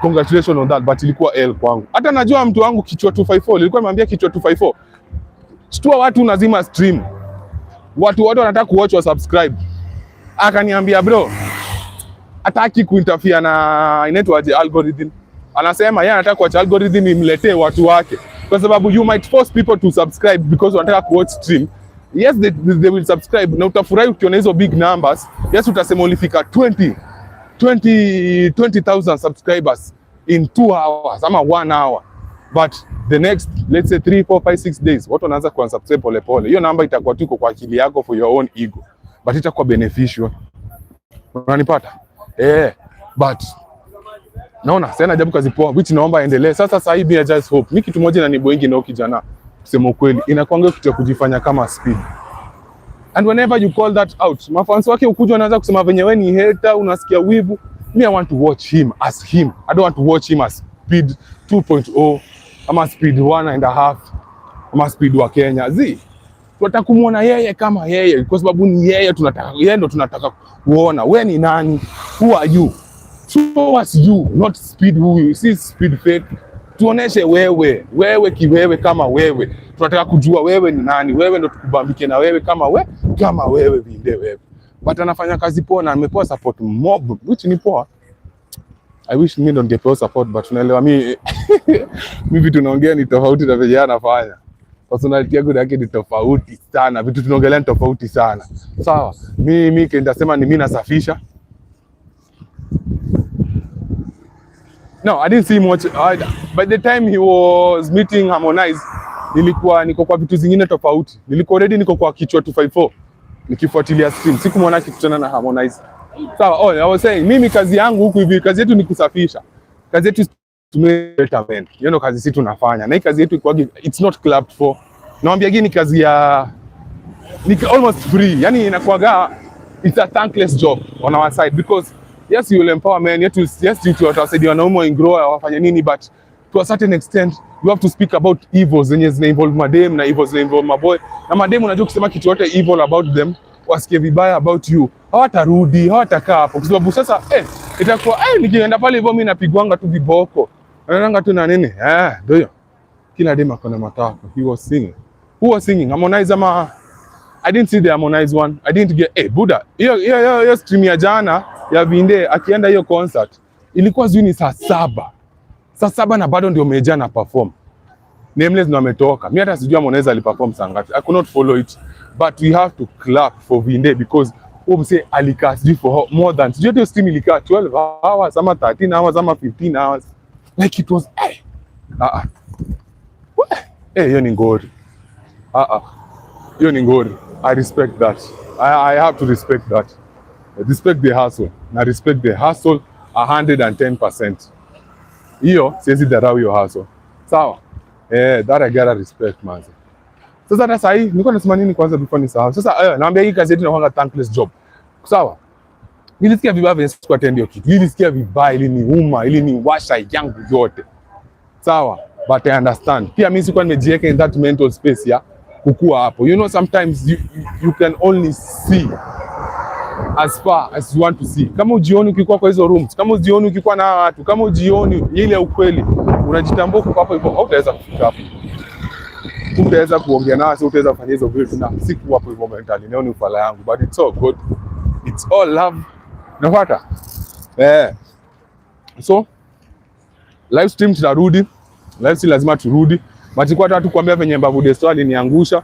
Congratulations on that, but ilikuwa L kwangu. Hata najua mtu wangu kichwa 254, nilikuwa nimwambia kichwa 254. Shtua watu nazima stream. Watu wote wanataka kuwatch wa subscribe. Akaniambia bro, hataki kuinterfere na inaitwaje algorithm. Anasema yeye anataka kuacha algorithm imletee watu wake. Kwa sababu you might force people to subscribe because wanataka kuwatch stream. Yes, they will subscribe. Na utafurahi ukiona hizo big numbers. Yes, utasema ulifika 20,000 subscribers in 2 hours ama 1 hour. But the next, let's say 3, 4, 5, 6 days, watu wanaanza kuunsubscribe pole pole. Hiyo namba itakuwa tuko kwa akili yako for your own ego. But itakuwa beneficial. Unanipata? But naona sasa jabu kazi poa, which naomba endelee. Sasa hivi I just hope. Mimi kitu moja na nibo wengi nao kijana. Kusema ukweli, inakuanga kitu ya kujifanya kama speed. And whenever you call that out, mafans wake ukuja wanaanza kusema venye wewe ni hater, unasikia wivu. Me, I want to watch him as him. I don't want to watch him as speed 2.0 ama speed 1.5 ama speed wa Kenya. Tunataka kumuona yeye kama yeye kwa sababu ni yeye yeye ndo tunataka kuona. Wewe ni nani? Who are you? Show us you, not speed who you see, speed fake. Tuoneshe wewe kiwewe kama wewe. Tunataka kujua wewe ni nani. Wewe ndo tukubambike na wewe kama wewe Vinde wewe. But anafanya kazi poa na amepoa support mob, which ni poa. I wish me don't get support, but unaelewa mimi vitu tunaongea ni tofauti na vile anafanya. Personality yangu yake ni tofauti sana. Vitu tunaongelea ni tofauti sana. Sawa. Mimi ndasema ni mimi nasafisha. No, I didn't see much. By the time he was meeting Harmonize, niko kwa vitu zingine tofauti. Niko kwa kichwa 254. Nikifuatilia stream. Sikumwona akikutana na Harmonize. Sawa, I was saying, mimi kazi yangu huku hivi, kazi yetu ni kusafisha. Kazi yetu tumeleta men. Hiyo ndo kazi sisi tunafanya. Na hii kazi yetu it's not clubbed for. Naambia gini kazi ya ni almost free. Yaani inakuwaga it's a thankless job on our side because yes, you will empower men. Yes, you watasaidia wanaume ingrow wafanye nini, but to a certain extent you have to speak about evils zenye zina involve madem na evils zina involve maboy. Na madem unajua kusema kitu yote evil about them, wasikie vibaya about you. Hawatarudi, hawatakaa hapo. Kwa sababu sasa itakuwa nikienda pale hivyo mimi napigwanga tu viboko. Anaanga tu na nini? Ndio hiyo. Kila dem akona matako. He was singing. Who was singing? Harmonize ama I didn't see the Harmonize one. I didn't get Buddha. Hiyo stream ya jana ya Vinde akienda hiyo concert ilikuwa zuni saa 7. Saa 7 na bado ndio Meja na perform. Nameless ndo ametoka. Mimi hata sijui Harmonize aliperform saa ngapi. I could not follow it. But we have to clap for Vinde because say alicast for more than, sijui hiyo stream ilikaa 12 hours ama 13 hours ama 15 hours. Like it was hiyo ni ngori. Hiyo ni ngori. I respect that. I have to respect that. I respect the hustle. Na respect the hustle 110%. Hiyo siwezi dharau hiyo hustle. Sawa? That I gotta respect man. Sasa hata sasa hii nilikuwa nasema nini kwanza before ni sawa. Sasa naambia hii kazi yetu inakuwa thankless job. Sawa? Nilisikia vibaya vile siku attend hiyo kitu. Nilisikia vibaya, iliniuma, iliniwasha yangu yote. Sawa? But I understand. Pia mimi sikuwa nimejiweka in that mental space ya kukua hapo. You know, sometimes you can only see as far as you want to see. Kama ujioni ukikuwa kwa hizo rooms, kama ujioni ukikuwa na watu, kama ujioni ile ukweli, unajitambua kwa hapo hivyo, hautaweza kufika hapo. Utaweza kuongea nao, sio utaweza kufanya hizo vitu na siku hapo hivyo mentally. Leo ni ufala yangu, but it's all good. It's all love. Nafuata. So live stream tutarudi. Live stream lazima turudi. But nilikuwa nataka kukuambia venye Mbavu Desto aliniangusha.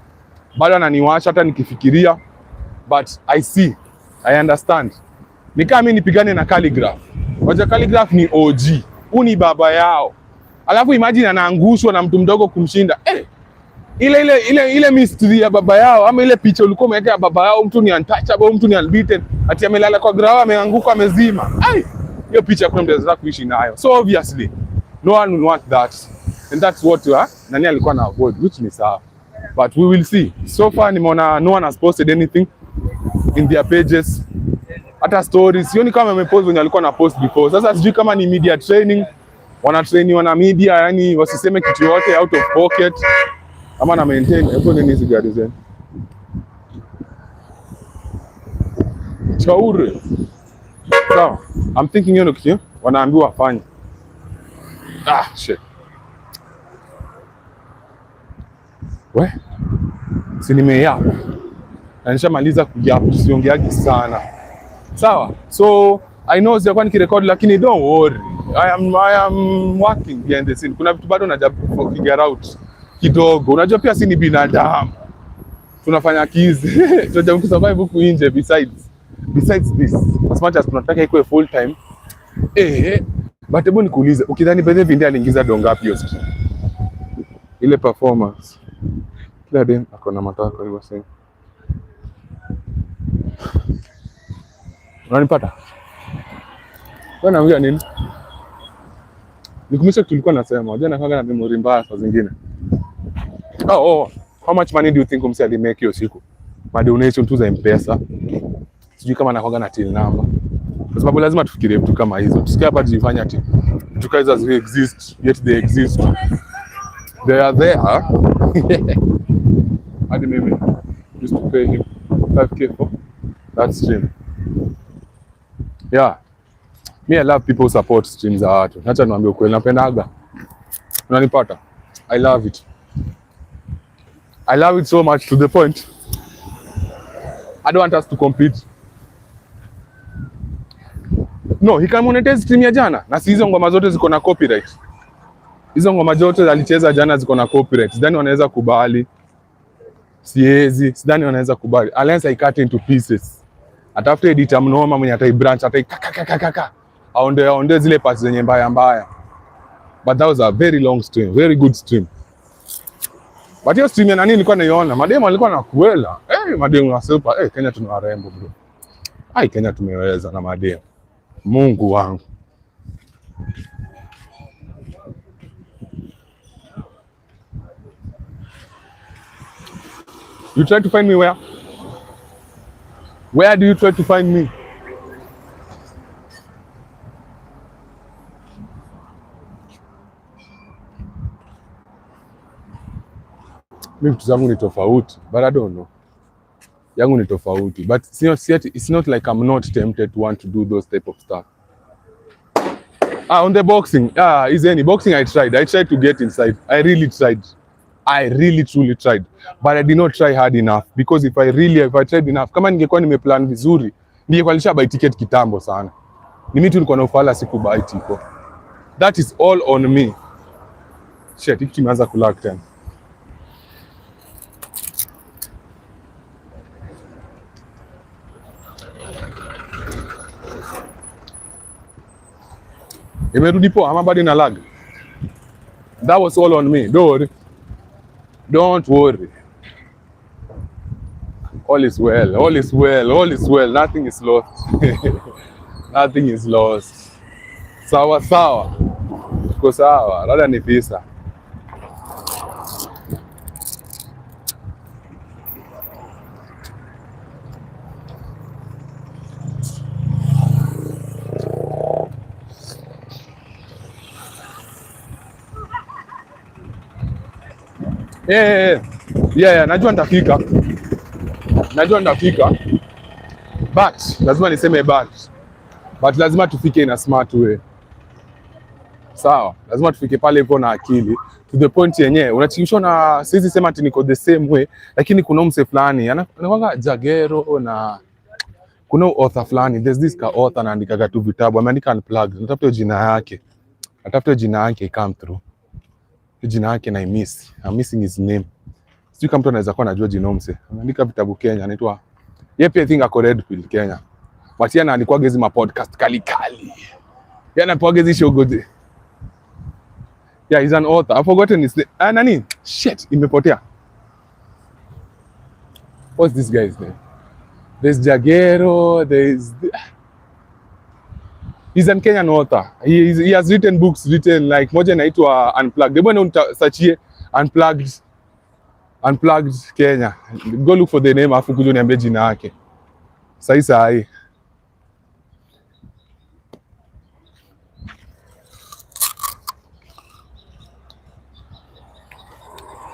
Bado ananiwasha hata nikifikiria. But I see. I understand. Ni kama mimi nipigane na Calligraph. Wacha Calligraph ni OG. Huyu ni baba yao. Alafu imagine anaangushwa na mtu mdogo kumshinda. Ile mystery ya baba yao ama ile picha ulikuwa umeweka ya baba yao, mtu ni untouchable, mtu ni unbeaten, ati amelala kwa grawa ameanguka amezima. Hiyo picha kuna mtu anaweza kuishi nayo. So obviously no one will want that. And that's what nani alikuwa na avoid, which ni sawa. But we will see. So far nimeona no one has posted anything in their pages. Hata stories sioni kama wamepost wenye alikuwa na post before. Sasa sijui kama ni media training, wanatrainiwa na media, yani wasiseme kitu yote out of pocket. Ama na maintain hapo nini hizi gari zenu. Chaure. So, I'm thinking hiyo kitu wanaambiwa wafanye. Shit. Si nimeya. Na nishamaliza kujapa, siongeagi sana. Sawa? So, I know sitakuwa nikirecord lakini don't worry. I am working behind the scene. Kuna vitu bado najaribu figure out kidogo. Unajua pia si ni binadamu. Tunafanya kizi. Tunajaribu kusurvive huku nje besides this. As much as tunataka ikuwe full time. But hebu nikuulize, ukidhani Bedhe Vinde aliingiza dongapi hiyo siku? Ile performance. Kila dem akona matako hivyo sasa. Unanipata? Wewe unaongea nini? Nikumisha tulikuwa nasema, unajua nakaa na memory mbaya saa zingine. How much money do you think umsi alimake hiyo siku? Ma donation tu za M-Pesa. Sijui kama anakuwa na till number. Kwa sababu lazima tufikirie vitu kama hizo. Tusikia hapa tujifanya ati vitu kama hizo exist, yet they exist. They are there. Hadi mimi used to pay him 5K for that stream. Yeah. Me, I love people support streams za watu. Acha niwaambie ukweli, napendaga. Unanipata? I love it. I love it so much to the point I don't want us to compete. No, he can monetize stream ya jana. Na si hizo ngoma zote ziko na copyright. Hizo ngoma zote alicheza jana ziko na copyright. Sidhani wanaweza kubali. Sidhani wanaweza kubali. Unless I cut into pieces. Atafute editor mnoma mwenye ataibranch, ataikaka. Aonde zile parts zenye mbaya. But that was a very long stream, very good stream. But hiyo stream ya nani nilikuwa naiona, mademu alikuwa nakuela. Mademu wa super, Kenya tuna warembo bro. Kenya tumeweza na mademu. Mungu wangu. You try to find me where? Where do you try to find me? Mimi vitu zangu ni tofauti, but I don't know. Yangu ni tofauti, but it's not like I'm not tempted to want to do those type of stuff. On the boxing, is any boxing I tried to get inside. I really truly tried, but I did not try hard enough, because if I tried enough, kama ningekuwa nimeplan vizuri, ningekuwa nishabuy ticket kitambo sana. Ni mimi tu nilikuwa na ufala siku buy ticket. That is all on me. Shit, hiki kimeanza kulak tena. Imerudi poa ama bado ina lag? That was all on me. Don't worry. Don't worry. All is well. All is well. All is well. Nothing is lost. Nothing is lost. Sawa sawa. Tuko sawa. Rada ni pesa. Yeah, najua nitafika. But lazima niseme but lazima tufike in a smart way. Sawa, lazima tufike pale hivyo na akili to the point yenyewe unachingishwa na sisi sema ati niko the same way, lakini kuna mse fulani anakuanga jagero na kuna author fulani, there's this author anaandika tu vitabu, ameandika Unplugged. Natafuta jina yake I come through. Jina yake na I'm missing his name. Sijui kama mtu anaweza kuwa anajua jina mse. Ameandika vitabu Kenya, anaitwa yeye pia I think ako 𝘿𝙀𝙎𝙏𝙀𝙍 Kenya. But yeye anaandika hizi podcast kali. Yeye anapoa hizi show good. Yeah, he's an author. I've forgotten his name. Nani? Shit, imepotea. What's this guy's name? There's Jagero, he's a Kenyan author. He has written books like moja inaitwa Unplugged. Hebu ndio searchie Unplugged Kenya. Go look for the name afu kuja niambie jina yake. Sahi.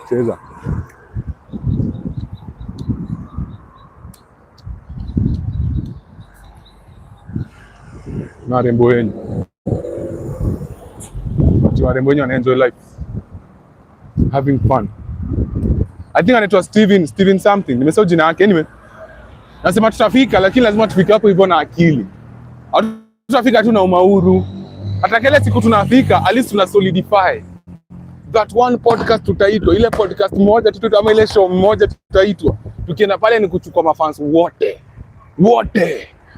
Cheza. Na rembo wenyu. Warembo wenyu wana enjoy life. Having fun. I think anaitwa Steven something. Nimesahau jina yake. Anyway. Nasema tutafika lakini lazima tufike hapo hivyo na akili. Tutafika tu na umauru. Hata kile siku tunafika, at least tuna solidify. That one podcast tutaitwa, ile podcast moja tutaitwa ama ile show moja tutaitwa. Tukienda pale ni kuchukua mafans wote.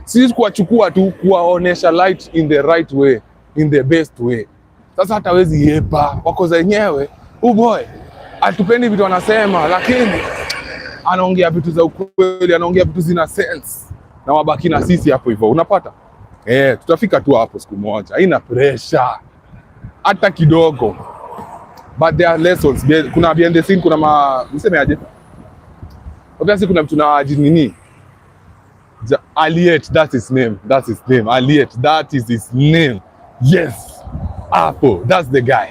Sisi kuwachukua tu, kuwaonesha light in the right way, in the best way. Sasa hata wezi yepa, wako zenyewe, boy, atupendi vitu wanasema, lakini anaongea vitu za ukweli, anaongea vitu zina sense. Na wabaki na sisi hapo hivyo, unapata? Tutafika tu hapo siku moja, haina pressure. Hata kidogo. But there are lessons. Kuna behind the scene, kuna niseme aje? Obviously kuna mtu na nini? 𝘿𝙀𝙎𝙏𝙀𝙍, that's his name. 𝘿𝙀𝙎𝙏𝙀𝙍, that is his name. Yes. Apple, that's the guy.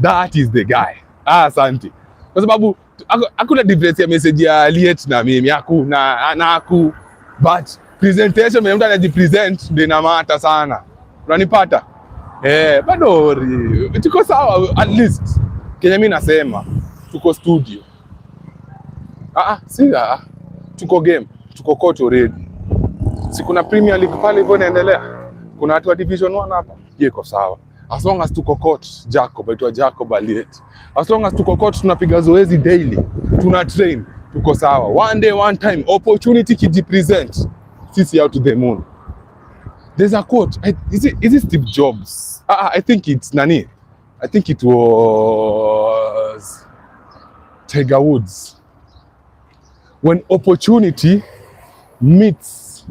That is the guy. Asante. Kwa sababu hakuna difference ya message ya 𝘿𝙀𝙎𝙏 na mimi, hakuna. But presentation mimi mtu anajipresent ndio ina matter sana. Unanipata? Bado tuko sawa at least. Kenya mimi nasema tuko studio. Tuko game, tuko court already. Si kuna Premier League pale hivyo inaendelea. Kuna watu wa Division 1 hapa. Iko sawa. As long as tuko court, 𝘿𝙀𝙎𝙏𝙀𝙍. As long as tuko court tunapiga zoezi daily. Tuna train, tuko sawa. One day, one time, opportunity kijipresent. Sisi out to the moon. There's a quote. Is it Steve Jobs? I think it's Nani. I think it was Tiger Woods. When opportunity meets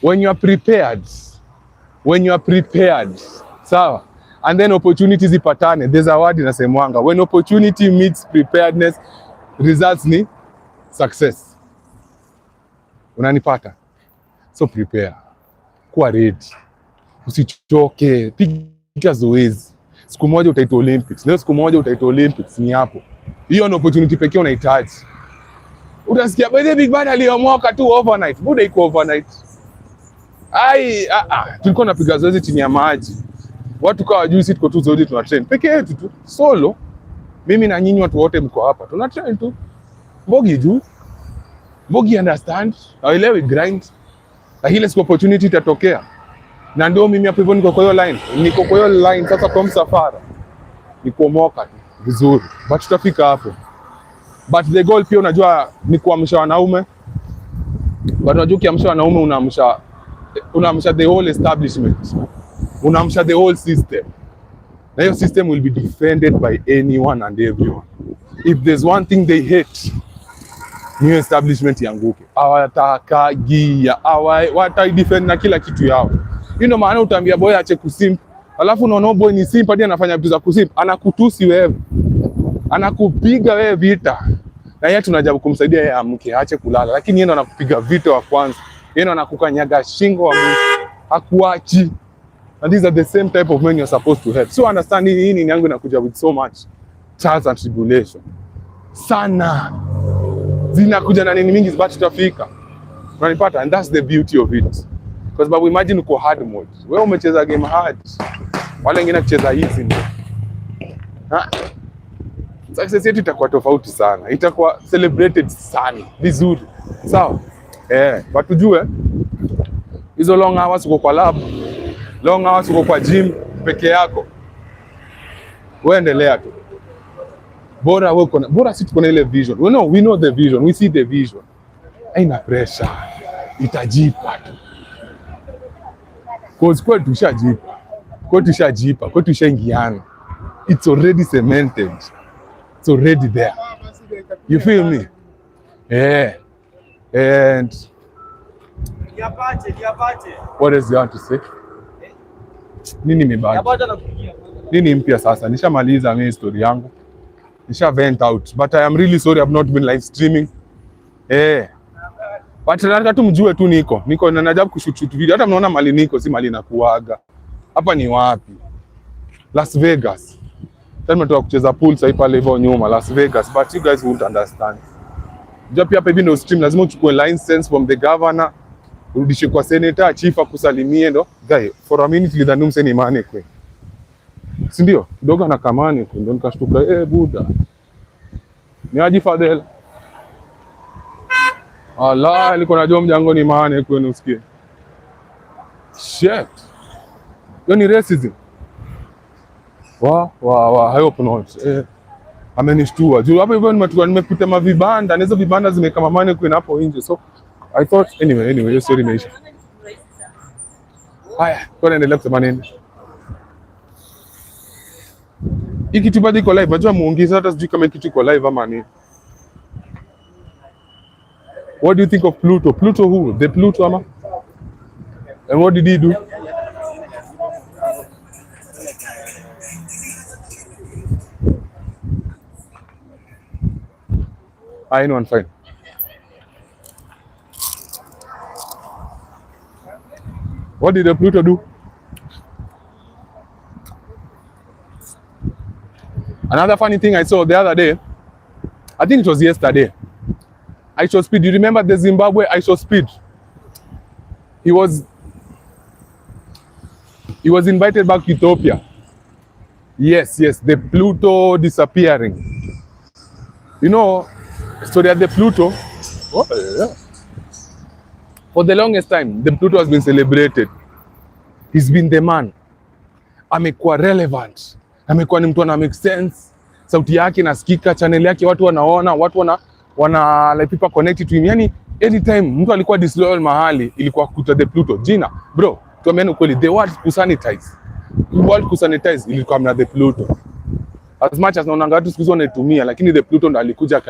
when you are prepared, sawa, and then opportunities ipatane, there's a word inasemwanga, when opportunity meets preparedness, results ni success. Unanipata? So prepare, kuwa ready, usichoke, piga zoezi. Siku moja utaitwa Olympics, leo siku moja utaitwa Olympics, ni hapo. Hiyo ni opportunity pekee unahitaji. Utasikia by Big Bad aliyomoka tu overnight. Buda iko overnight. Tulikuwa tunapiga zoezi chini ya maji. Watu kwa wajui sisi tuko tu zoezi tuna train. Pekee yetu tu solo. Mimi na nyinyi watu wote mko hapa. Tuna train tu. Mbogi juu. Mbogi understand. Haelewi grind. Na ile siku opportunity itatokea. Na ndio mimi hapo hivyo niko kwa hiyo line. Niko kwa hiyo line sasa kwa msafara. Ni kuomoka vizuri. But tutafika hapo. But the goal pia unajua ni kuamsha wanaume. But unajua ukiamsha wanaume unaamsha the whole establishment. Unaamsha the whole system. Na hiyo system will be defended by anyone and everyone. If there's one thing they hate, new establishment yanguke. Hawatakagia, wataidefend na kila kitu yao. You know, maana utaambia boy ache kusimp, alafu unaona boy ni simp hadi anafanya vitu za kusimp, anakutusi wewe. Anakupiga wewe vita. Na yeye tunajaribu kumsaidia yeye amke, aache kulala, lakini yeye ndo anakupiga vita wa kwanza. Yeye ndo anakukanyaga shingo wa mwisho. Hakuachi. And these are the same type of men you're supposed to help. So understand hii ni yangu inakuja with so much trials and tribulation. Sana. Zinakuja na nini mingi zibati tutafika. Unanipata? And that's the beauty of it. Because babu, imagine uko hard mode. Wewe umecheza game hard. Wale wengine kucheza easy. Success yetu itakuwa tofauti sana. Itakuwa celebrated sana. Vizuri. Sawa? But tujue hizo long hours uko kwa lab, long hours uko kwa gym peke yako. Wewe endelea tu. Bora si tuko na ile vision. We know the vision. We see the vision. Haina pressure. Itajipa tu. Cause kwetu tushajipa. Kwetu tushaingiana. It's already cemented. It's already there. You feel me? And what else you want to say? Nini mibaki? Nini mpya sasa? Nishamaliza mimi story yangu. Nisha vent out. But I am really sorry I've not been live streaming. But nataka tu mjue tu niko na najaribu kushoot video. Hata mnaona mali niko si mali nakuaga. Hapa ni wapi? Las Vegas. Tell me to kucheza pool sasa pale hivyo nyuma Las Vegas, but you guys won't understand. Ndio pia hivi ndio stream lazima uchukue license from the governor, urudishe kwa senator, chief akusalimie ndo. Guy, for a minute lidhani mseni maana kwe. Si ndio? Kidogo na kamani ndio nikashtuka buda. Ni aje Fadel? Allah, niko najua mjango ni maana kwenu usikie. Shit. Yo ni racism. I hope not. Amenishtua. Juu hapo hivyo nimekuta mavibanda, na hizo vibanda zimeka mamane kwa hapo nje. So I thought anyway, hiyo story imeisha. Haya, tunaendelea kusema nini? Hiki kitu bado iko live. Najua muongeza hata sijui kama kitu iko live ama nini. What do you think of Pluto? Pluto who? The Pluto ama? And what did he do? Anyone fine. What did the Pluto do? Another funny thing I saw the other day, I think it was yesterday. 𝙈𝘺𝙎. You remember the Zimbabwe 𝙈𝘺𝙎? He was invited back to Ethiopia. Yes, the Pluto disappearing. You know, story at the Pluto. For the longest time, the Pluto has been celebrated. He's been the man. Amekuwa relevant. Amekuwa ni mtu ana make sense. Sauti yake nasikika, channel yake watu wanaona, wana like people connected to him. Yani anytime mtu alikuwa disloyal mahali ilikuwa kuta the Pluto. Jina, bro, tuambiane ukweli, the word kusanitize ilikuwa mna the Pluto. As much as naona watu siku hizo wanaitumia, lakini the Pluto ndo alikuja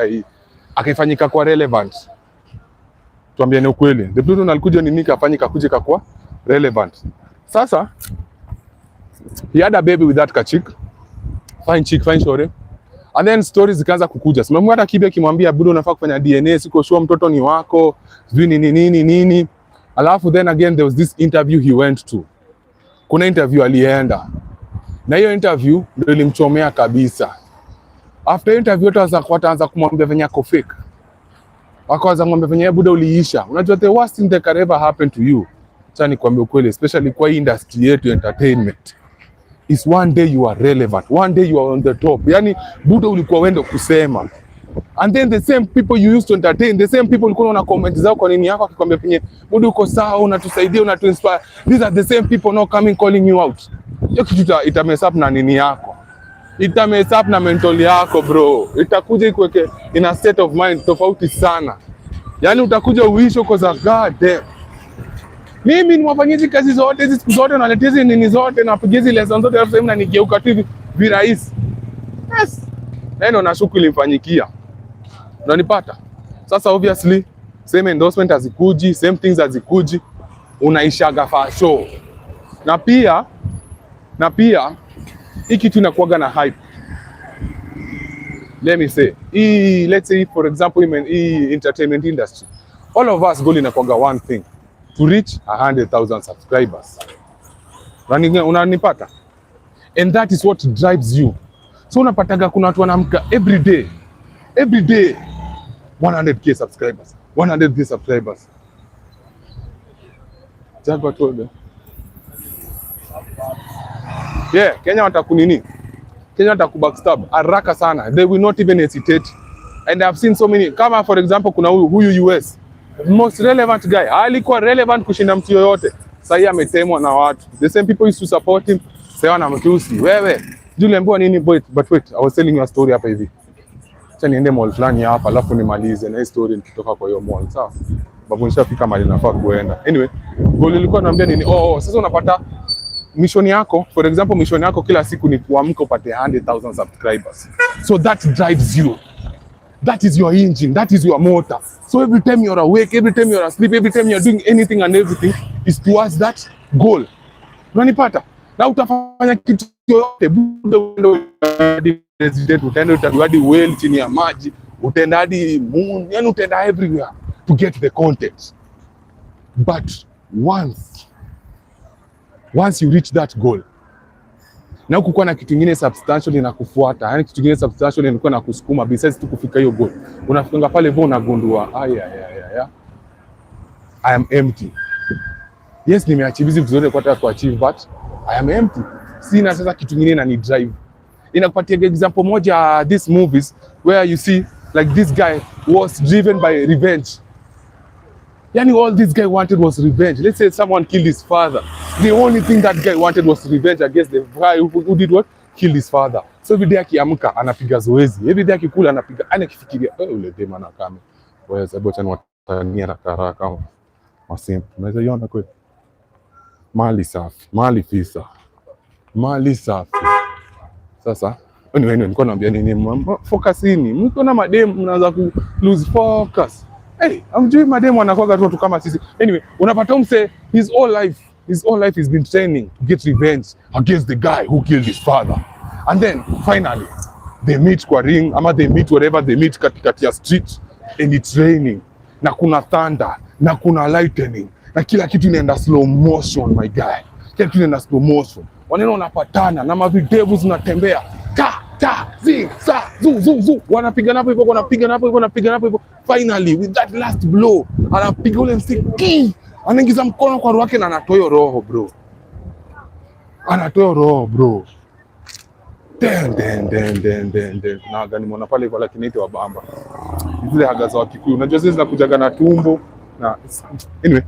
akaifanyika kwa relevant. Tuambiane ukweli, the Pluto ndo alikuja nini kafanyika kuja kwa relevant. Sasa he had a baby with that chick. Fine chick, fine shore. And then stories zikaanza kukuja. Simama hata Kibe kimwambia bado unafaa kufanya DNA, siko sure mtoto ni wako, sijui nini. Alafu then again there was this interview he went to. Kuna interview alienda. Na hiyo interview ndio ilimchomea kabisa. After interview wataanza kumwambia venye ako fake. Wakaanza kumwambia venye buda uliisha. Unajua the worst thing that can ever happen to you. Sasa nikwambia ukweli, especially kwa industry yetu entertainment, is one day you are relevant, one day you are on the top. Yani buda ulikuwa wende kusema. And then the same people you used to entertain, the same people ulikuwa una comment zao kwa nini yako akikwambia penye mudu uko sawa, unatusaidia, unatuinspire. These are the same people now coming calling you out. Hiyo kitu ita mess up na nini yako. Ita mess up na mental yako bro. Itakuja ikuweke in a state of mind tofauti sana. Yaani utakuja uishi uko za god damn. Mimi niwafanyia hizi kazi zote, hizi siku zote naletea hizi nini zote, napigia hizi lesson zote, alafu sasa nigeuka tu hivi virahisi. Yes. Neno na shughuli imfanyikia. Unanipata? Sasa obviously same endorsement hazikuji, same things hazikuji, unaishaga for show. Na pia hii kitu inakuwaga na hype. Let me say, let's say for example in entertainment industry, all of us goal inakuwaga one thing, to reach 100,000 subscribers. Unanipata? And that is what drives you. So unapataga kuna watu wanamka every day 100k subscribers, 100k subscribers. Jago told. Yeah, Kenya watakunini? Kenya watakubackstab haraka sana. They will not even hesitate. And I've seen so many. Kama for example kuna huyu US, most relevant guy. Alikuwa relevant kushinda mtu yoyote. Sasa ametemwa na watu. The same people used to support him. Sasa wanamtusi. Wewe, uliambiwa nini boy? But wait, I was telling you a story hapa hivi. Acha niende mall fulani hapa alafu nimalize na story nikitoka kwa hiyo mall. Sawa? Babu nishafika mahali nafaa kuenda. Anyway, goal ilikuwa naambia nini? Sasa unapata mission yako, for example, mission yako kila siku ni kuamka upate 100,000 subscribers. So that drives you. That is your engine, that is your motor. So every time you're awake, every time you're asleep, every time you're doing anything and everything is towards that goal. Unanipata? Na utafanya kitu yote, utaenda hadi well chini ya maji, utaenda hadi moon, yani utaenda everywhere to get the content. But once you reach that goal, na kukuwa na kitu kingine substantial inakufuata, yani kitu kingine substantial inakuwa na kusukuma besides tu kufika hiyo goal. Unafikinga pale hivyo unagundua, I am empty. Yes, nimeachieve vitu zote kwa nataka kuachieve, but I am empty. Sina sasa kitu kingine na ni drive. Inakupatia example moja, these movies where you see like this guy was driven by revenge. Yani all this guy wanted was revenge. Let's say someone killed his father. The only thing that guy wanted was revenge against the guy who did what? Killed his father. So every day akiamka anapiga zoezi. Every day akikula anapiga, anakifikiria ule dema na kame. Wewe sababu tena watania haraka masimple. Unaweza iona kweli? Mali safi, mali fisa. Mali safi. Sasa anyway, nilikuwa naambia nini? Focusini. Mko na madem mnaanza ku lose focus. Hey, amjui madem wanakuwa tu kama sisi. Anyway, unapata mse his whole life has been training to get revenge against the guy who killed his father. And then finally they meet kwa ring, ama they meet wherever they meet katikati ya street, and it's raining. Na kuna thunder, na kuna lightning, na kila kitu inaenda slow motion my guy. Kila kitu inaenda slow motion. Wanaona wanapatana na mavidevu zinatembea. Zing, sa, zu. Wanapigana hapo hivyo, wanapigana hapo hivyo. Finally, with that last blow, anapiga ule msiki. Anaingiza mkono kwa roho yake na anatoa hiyo roho, bro. Den. Na gani mwana pale kwa lakini ite wabamba. Zile haga za Wakikuyu. Unajua zile zinakujaga na tumbo na anyway.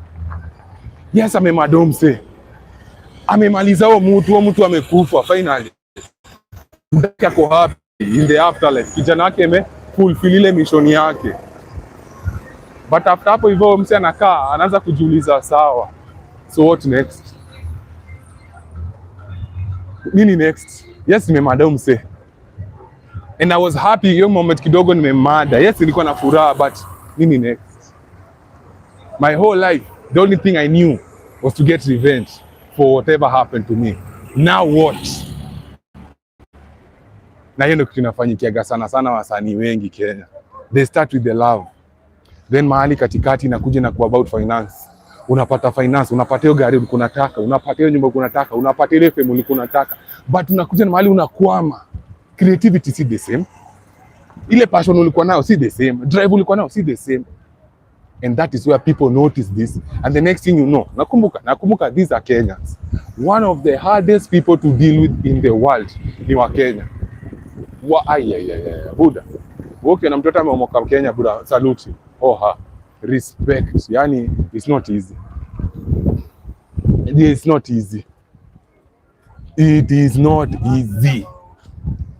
Yes, amemadome. Amemaliza huo mtu amekufa finally. Ndaki ako happy in the afterlife. Kijana wake fulfill ile mission yake. But after hapo hivyo mse anakaa anaanza kujiuliza sawa. So what next? Nini next? Yes, nimemada mse. And I was happy hiyo moment kidogo nimemada. Yes, nilikuwa na furaha, but nini next? My whole life, the only thing I knew was to get revenge for whatever happened to me. Now what? Na hiyo ndio kitu inafanyikiaga sana wasanii wengi Kenya. They start with the love. Then mahali katikati inakuja na ku about finance. Unapata finance, unapata hiyo gari ulikuwa unataka, unapata hiyo nyumba ulikuwa unataka, unapata ile fame ulikuwa unataka. But unakuja na mahali unakwama. Creativity si the same. Ile passion ulikuwa nayo si the same. Drive ulikuwa nayo si the same. And that is where people notice this. And the next thing you know, nakumbuka these are Kenyans. One of the hardest people to deal with in the world ni wa Kenya. Buda. Okay, na mtoto ameomoka Kenya bro, salute. Oha. Respect. Yani it's not easy. It's not easy. It is not easy.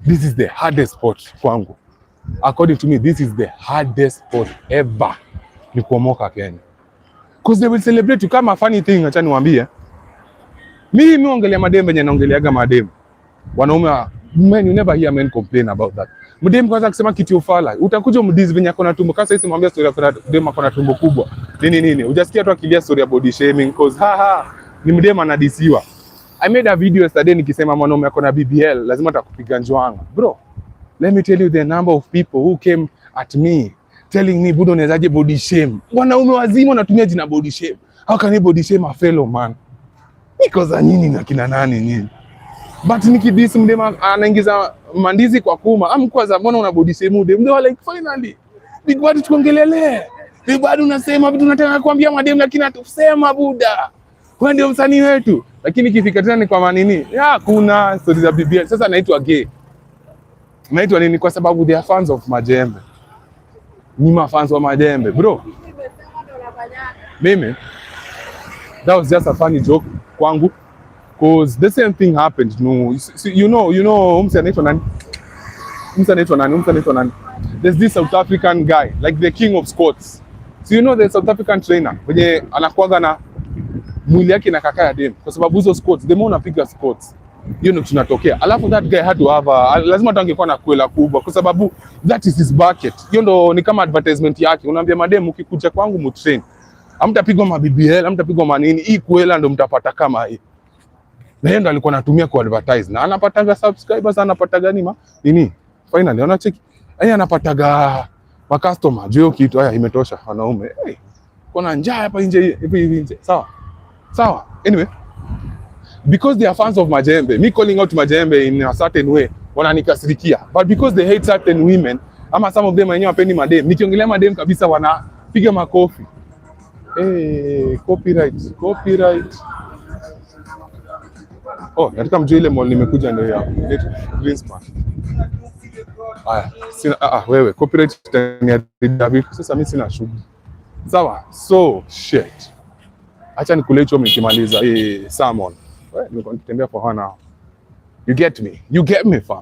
This is the hardest sport kwangu. According to me, this is the hardest sport ever. Ni kuomoka Kenya. Because they will celebrate you kama funny thing, acha niwaambie. Mimi ongelea madem venye naongeleaga madem. Wanaume, men, you never hear men complain about that. Mdem kwanza kusema kitu ufala, utakuja mdizi venye akona tumbo. Kasa hizi mwambia story ya mdem akona tumbo kubwa. Nini. Hujasikia tu akilia story ya body shaming cause ni mdem anadisiwa. I made a video yesterday nikisema mwanaume akona BBL lazima atakupiga njwanga. Bro, let me tell you the number of people who came at me telling me budo unawezaje body shame. Wanaume wazima wanatumia jina body shame. How can you body shame a fellow man? Niko za nini na kina nani nini? But nikidisi mdema anaingiza mandizi kwa kuma. Amkwaza mbona una body shame mdema? Mdema like finally. Big Bad tuongelele. Big Bad unasema vitu unataka kuambia madem lakini hatusema buda. Wewe ndio msanii wetu. Lakini kifika tena ni kwa manini? Kuna stories za BBL. Sasa naitwa gay. Naitwa nini? Kwa sababu they are fans of majembe. Ni mafans wa majembe, bro. Mimi, that was just a funny joke kwangu. Cause the same thing happened. No, you know, umse anaitwa nani? There's this South African guy, like the king of Scots. So you know the South African trainer, mwenye anakuanga na mwili yake na kaka ya dem. Kwa sababu hizo Scots, demo unapiga Scots. You know tunatokea. Alafu that guy had to have lazima tangekuwa na kwela kubwa kwa sababu that is his bucket. Hiyo ndo ni kama advertisement yake. Unaambia madem ukikuja kwangu mutrain. Hamtapigwa maBBL, hamtapigwa manini. Hii kwela ndo mtapata kama hii. Na yeye ndo alikuwa anatumia ku advertise na anapataga subscribers, anapataga nini? Finally anacheki. Yeye anapataga ma customer. Jio kitu haya imetosha wanaume. Hey, kuna njaa hapa nje hivi. Sawa. Anyway, because they are fans of majembe, me calling out majembe in a certain way, wananikasirikia. But because they hate certain women, ama some of them wenyewe wapendi madem, nikiongelea madem kabisa wanapiga makofi. Copyright. Oh, nataka mjue ile mall nimekuja ndio ya Greenspan. Wewe copyright itaniadhibu. Sasa mimi sina shughuli. Sawa? So shit. Acha nikule hicho nikimaliza salmon. Niko nikitembea for 1 hour. You get me fam.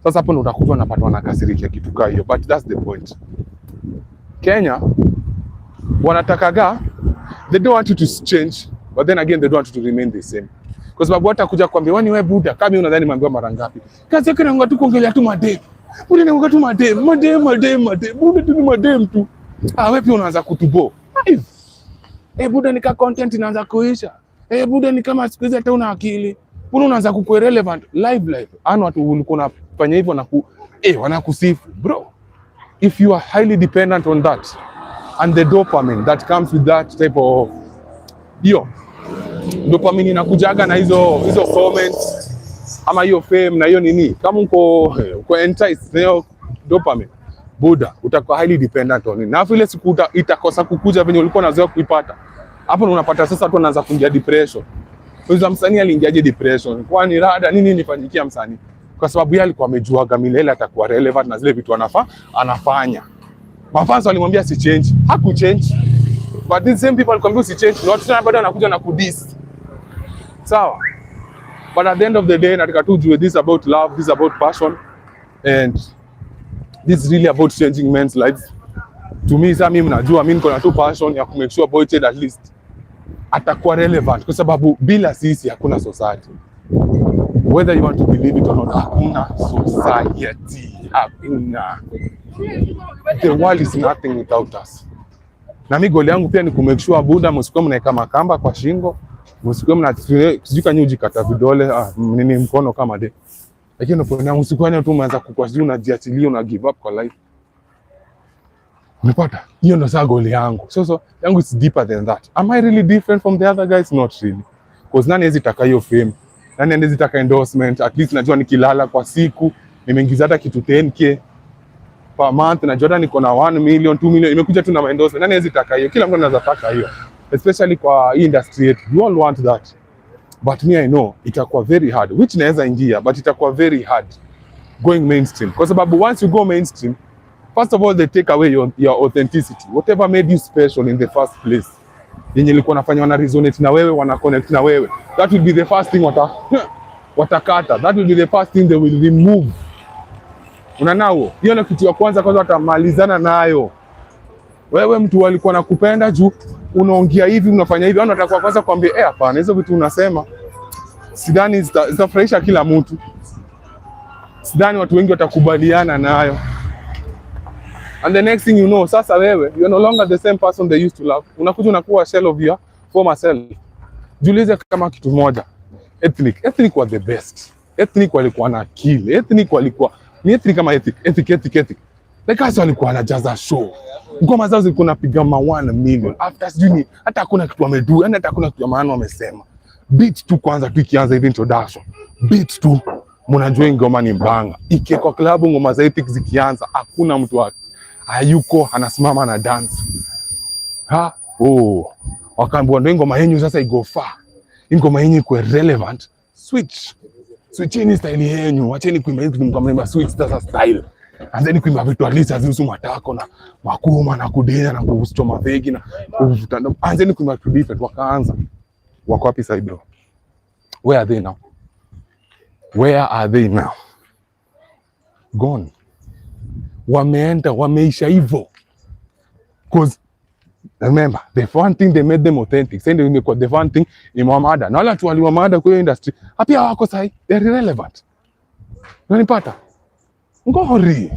Sasa hapo ndo utakuta unapata wanakasirikia kitu kama hiyo, but that's the point. Kenya wanatakaga, they don't want you to change, but then again they don't want you to remain the same. Kwa sababu watakuja kuambia wewe buda, kama unadhani mambo mara ngapi? Kazi yake ni ngatu kuongelea tu madem. Buda ni ngatu madem. Buda tu ni madem tu. Wewe pia unaanza kutubo. Buda ni ka content inaanza kuisha. Buda ni kama siku hizi hata una akili. Buda unaanza kukua relevant live. Watu ulikuwa unafanya hivyo na wanakusifu. Bro, if you are highly dependent on that and the dopamine that comes with that type of dopamine inakujaga na hizo comments ama hiyo fame na hiyo nini, kama uko enticed na hiyo dopamine, buda utakuwa highly dependent on it. Na vile siku itakosa kukuja venye ulikuwa unazoea kuipata, hapo unapata sasa watu wanaanza kuingia depression. Kwa msanii aliingiaje depression? Kwani rada nini nifanyikia msanii? Kwa sababu yeye alikuwa amejuaga milele atakuwa relevant na zile vitu anafanya. Mafans walimwambia si change, hakuchange. But these same people alikwambia si change, na watu tena bado wanakuja na kudis. Sawa? But at the end of the day, nataka tu jue this about love, this about passion, and this is really about changing men's lives. To me, sasa mimi najua mimi niko na tu passion ya kumake sure boy child at least atakuwa relevant, kwa sababu bila sisi hakuna society. Whether you want to believe it or not, hakuna society, hakuna. The world is nothing without us. Na mimi goal yangu pia ni kumake sure buda msikuwe mnaeka makamba kwa shingo, msikuwe mnajijuka nyuji kata vidole nini mkono kama de. Lakini unapoona msikuwe tu umeanza kukwazia unajiachilia una give up kwa life. Unapata? Hiyo ndo saa goal yangu. So yangu is deeper than that. Am I really different from the other guys? Not really. Because nani hezi taka hiyo fame? Nani hezi taka endorsement? At least najua nikilala kwa siku nimeingiza hata kitu 10k per month, najua hata niko na 1 million, 2 million imekuja tu na endorsement. Nani hezi taka hiyo? Kila mtu anaweza taka hiyo. Especially kwa industry yetu. You all want that. But me I know itakuwa very hard. Which naweza ingia, but itakuwa very hard going mainstream. Kwa sababu once you go mainstream, First of all, they take away your authenticity. Whatever made you special in the first place, yenye ilikuwa nafanya wana resonate na wewe, wana connect na wewe, that will be the first thing watakata. That will be the first thing they will remove. Unanao, hiyo ndio kitu ya kwanza watamalizana nayo. Wewe mtu walikuwa nakupenda juu unaongea hivi, unafanya hivi, wanataka kwanza kuambia hapana, hizo vitu unasema sidhani zitafurahisha kila mtu. Sidhani watu wengi watakubaliana nayo. And the next thing you know, sasa wewe, you are no longer the same person they used to love. Unakuja unakuwa shell of your former self. Jiulize kama kitu moja. Ethnic was the best. Ethnic walikuwa na kill. Ethnic walikuwa ni ethnic kama ethic. Like us walikuwa wanajaza show. Ngoma zao zilikuwa napiga 1 million. After sijui hata hakuna kitu wamedu, yani hata hakuna kitu ya maana wamesema. Beat tu kwanza tu ikianza hivi introduction. Beat tu mnajua ngoma ni mbanga. Ike kwa klabu ngoma za ethic zikianza hakuna mtu wake hayuko anasimama na dance. Wakaambiwa ndio ngoma yenu sasa igo far. Ngoma yenu iko relevant. Switchini style yenu. Acheni kuimba hivi mkamwambia switch sasa style. Anzeni kuimba vitu alisa zihusu matako na makuma na kudenya na kuchoma vegi na kuvuta. Anzeni kuimba vitu different. Wakaanza. Wako wapi sasa bro? Where are they now? Gone. Wameenda, wameisha hivyo. Because remember, the fun thing they made them authentic. Saying they make the fun thing ni Muhammad. Na wala watu wali Muhammad kwa industry. Hapia wako sahi, they are irrelevant. Unanipata? Ngori.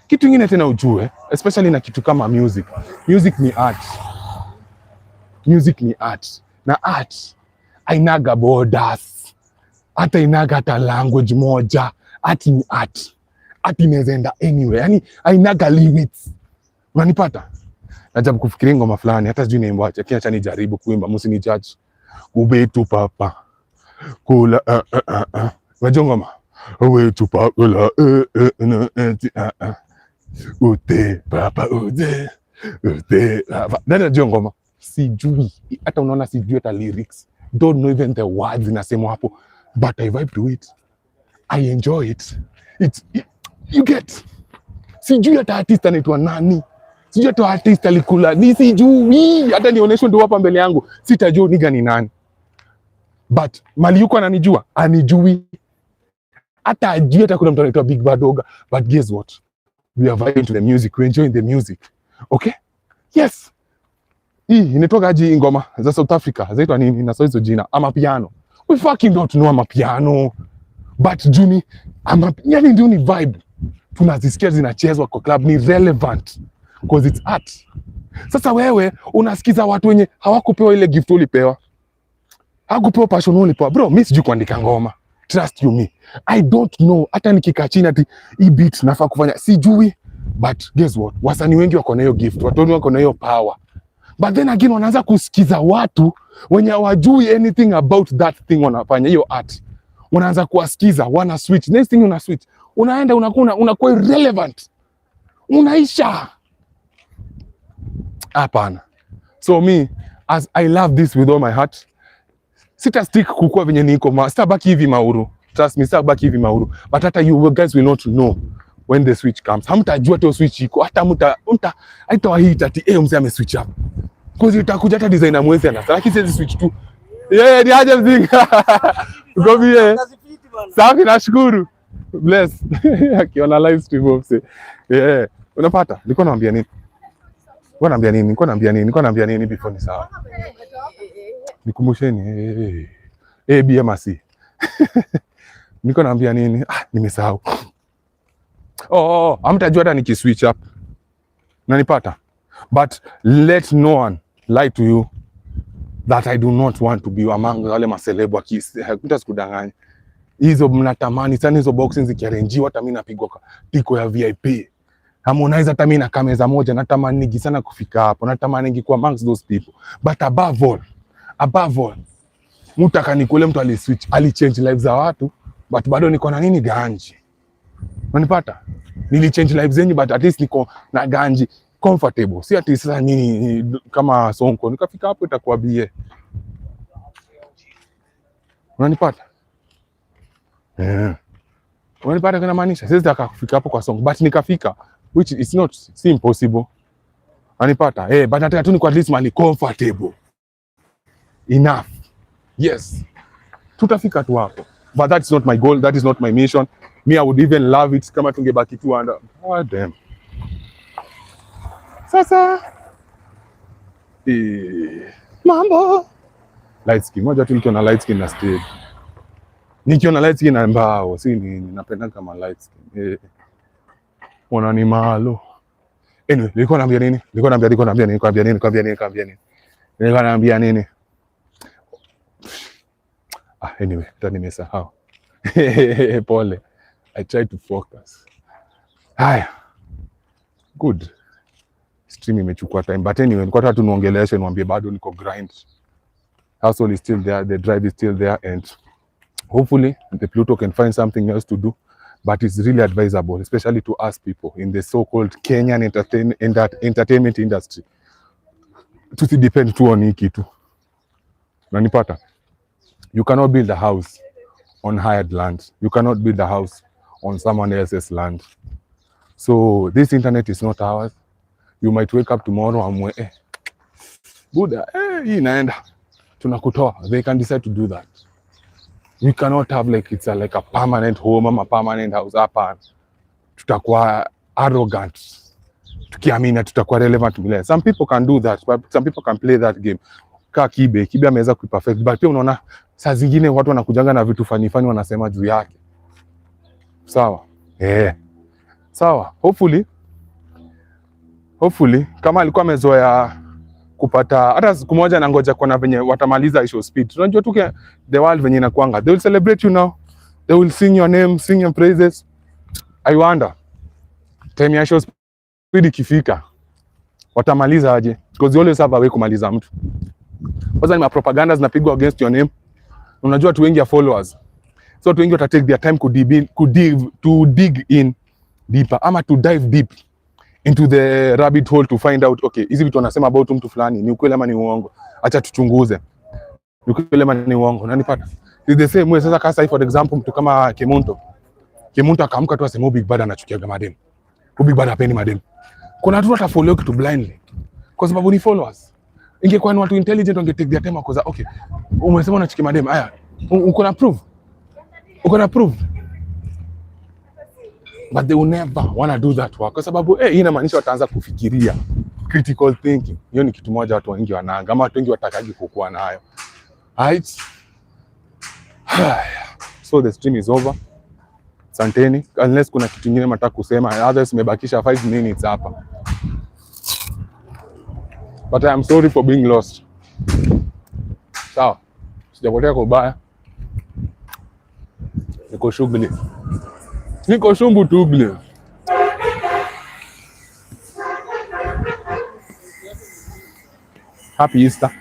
Kitu kingine tena ujue, especially na kitu kama music. Music ni art. Na art hainaga borders. Hata inaga hata language moja. Art ni art. Art inaweza enda anywhere. Yani hainaga limits. Unanipata? Najabu kufikiria ngoma fulani hata sijui naimba acha kiacha nijaribu kuimba msini judge. Ubetu papa. Kula Unajua ngoma? Ubetu papa kula ute papa ute papa. Nani anajua ngoma? Sijui. Hata unaona sijui hata lyrics. Don't know even the words inasema hapo. But I vibe to it. I enjoy it. You get. Sijui hata artist anaitwa nani. Sijui hata artist alikula. Ni sijui. Hata nionyeshwe ndio hapa mbele yangu. Sitajua niga ni nani. But mali yuko ananijua. Anijui. Hata ajui hata kuna mtu anaitwa Big Bad Ogre. But guess what? We are vibing to the music. We enjoying the music. Okay? Yes. Hii inatoka aje ngoma za South Africa. Zaitwa nini? Na hizo jina. Amapiano. We fucking don't know Amapiano. But Juni, yani ndio ni vibe. Tunazisikia zinachezwa kwa club, ni relevant because it's art. Sasa wewe unasikiza watu wenye hawakupewa ile gift ulipewa. Hawakupewa passion ulipewa. Bro, mimi sijui kuandika ngoma. Trust you me. I don't know. Hata nikikaa chini ati hii beat nafaa kufanya sijui. But guess what? Wasanii wengi wako na hiyo gift. Watu wengi wako na hiyo power. But then again wanaanza kusikiza watu wenye hawajui anything about that thing wanafanya hiyo art. Unaanza kuwasikiza, wana switch. Next thing una switch. Unaenda unakuwa irrelevant. Unaisha. Hapana. So me, as I love this with all my heart, sita stick kukua venye niko. Sitabaki hivi mauru. Trust me, sitabaki hivi mauru. But hata you guys will not know when the switch comes. Hamtajua tu switch iko. Hata haitawahita ati mzee ame switch up. Because utakuja hata designer mwezi ana. Lakini siwezi switch tu. Ni aje mzinga. Gobie. Safi nashukuru. Bless. Akiona live stream ofse. Unapata? Nilikuwa naambia nini? Nilikuwa naambia nini before ni sawa. Nikumbusheni. BMC. Nilikuwa naambia nini? Nimesahau. Hamtajua hata nikiswitch up. Unanipata? But let no one lie to you that I do not want to be among wale maselebu akisi. Hakuta sikudanganya. Hizo mnatamani sana hizo boxing zikiarenjiwa hata mimi napigwa tiko ya VIP. Harmonize hata mimi na kamera moja natamani sana kufika hapo. Natamani ningekuwa amongst those people. But above all, mtu akanikule mtu aliswitch, alichange lives za watu, but bado niko na nini ganji. Unanipata? Nilichange lives zenyu but at least niko na ganji comfortable. Si ati sasa nini kama Sonko nikafika hapo itakuwa bie. Unanipata? Unanipata kuna maanisha sisi nataka kufika hapo kwa Sonko but nikafika which is not si impossible. Anipata, but nataka tu niko at least mali comfortable enough. Yes, tutafika tu hapo, but that's not my goal, that is not my mission. Me, I would even love it kama tungebaki tu under. God damn. Sasa mambo light skin, moja tu nikiona light skin na stay. Nikiona light skin na mbao, si ninapenda kama light skin. Ona ni malo. Anyway, nilikuwa naambia nini? Anyway, hata nimesahau. Pole. I try to focus. Haya. Good. Stream imechukua time, but anyway, nilikuwa nataka tunaongelesha niwaambie bado niko grind. Hustle is still there, the drive is still there, and hopefully the Pluto can find something else to do. But it's really advisable, especially to us people in the so-called Kenyan entertainment industry, to depend too on hii kitu. Unanipata? You cannot build a house on hired land. You cannot build a house on someone else's land. So this internet is not ours. You might wake up tomorrow and Buddha, hii inaenda. Tunakutoa. They can decide to do that. We cannot have like it's like a permanent home or a permanent house. Hapana. Tutakuwa arrogant. Tukiamini tutakuwa relevant milele. Some people can do that, but some people can play that game. Ka kibe ameweza kuperfect, but pia unaona saa zingine watu wanakujanga na vitu fani wanasema juu yake. Sawa? Sawa. Hopefully kama alikuwa amezoea kupata hata siku moja na ngoja kuna venye watamaliza issue speed. Unajua tu the world venye inakuanga. They will celebrate you now. They will sing your name, sing your praises. I wonder time ya show speed ikifika watamaliza aje? Because you always have a way kumaliza mtu. Kwanza ni propaganda zinapigwa against your name. Unajua watu wengi ya followers. So watu wengi wata take their time to dig in deeper ama to dive deep into the rabbit hole to find out, okay, hizi vitu wanasema about mtu fulani ni ukweli ama ni uongo. Acha tuchunguze. Ni ukweli ama ni uongo. Unanipata? It's the same way sasa kasa for example mtu kama Kemunto akaamka tu asema Big Bad anachukia madem. Big Bad hapendi madem. Kuna watu watafollow kitu blindly kwa sababu ni followers. Ingekuwa ni watu intelligent wange take their time kwa okay, umesema unachukia madem. Haya, uko na prove. But they will never wanna do that work kwa sababu hii inamaanisha wataanza kufikiria critical thinking. Hiyo ni kitu moja watu wengi wanaanga ama watu wengi watakaji kukua nayo. Right? So the stream is over. Santeni, unless kuna kitu kingine nataka kusema, others mebakisha 5 minutes hapa. But I am sorry for being lost. Sawa. Sijapotea kwa ubaya. Niko shumbu tugli. Happy Easter.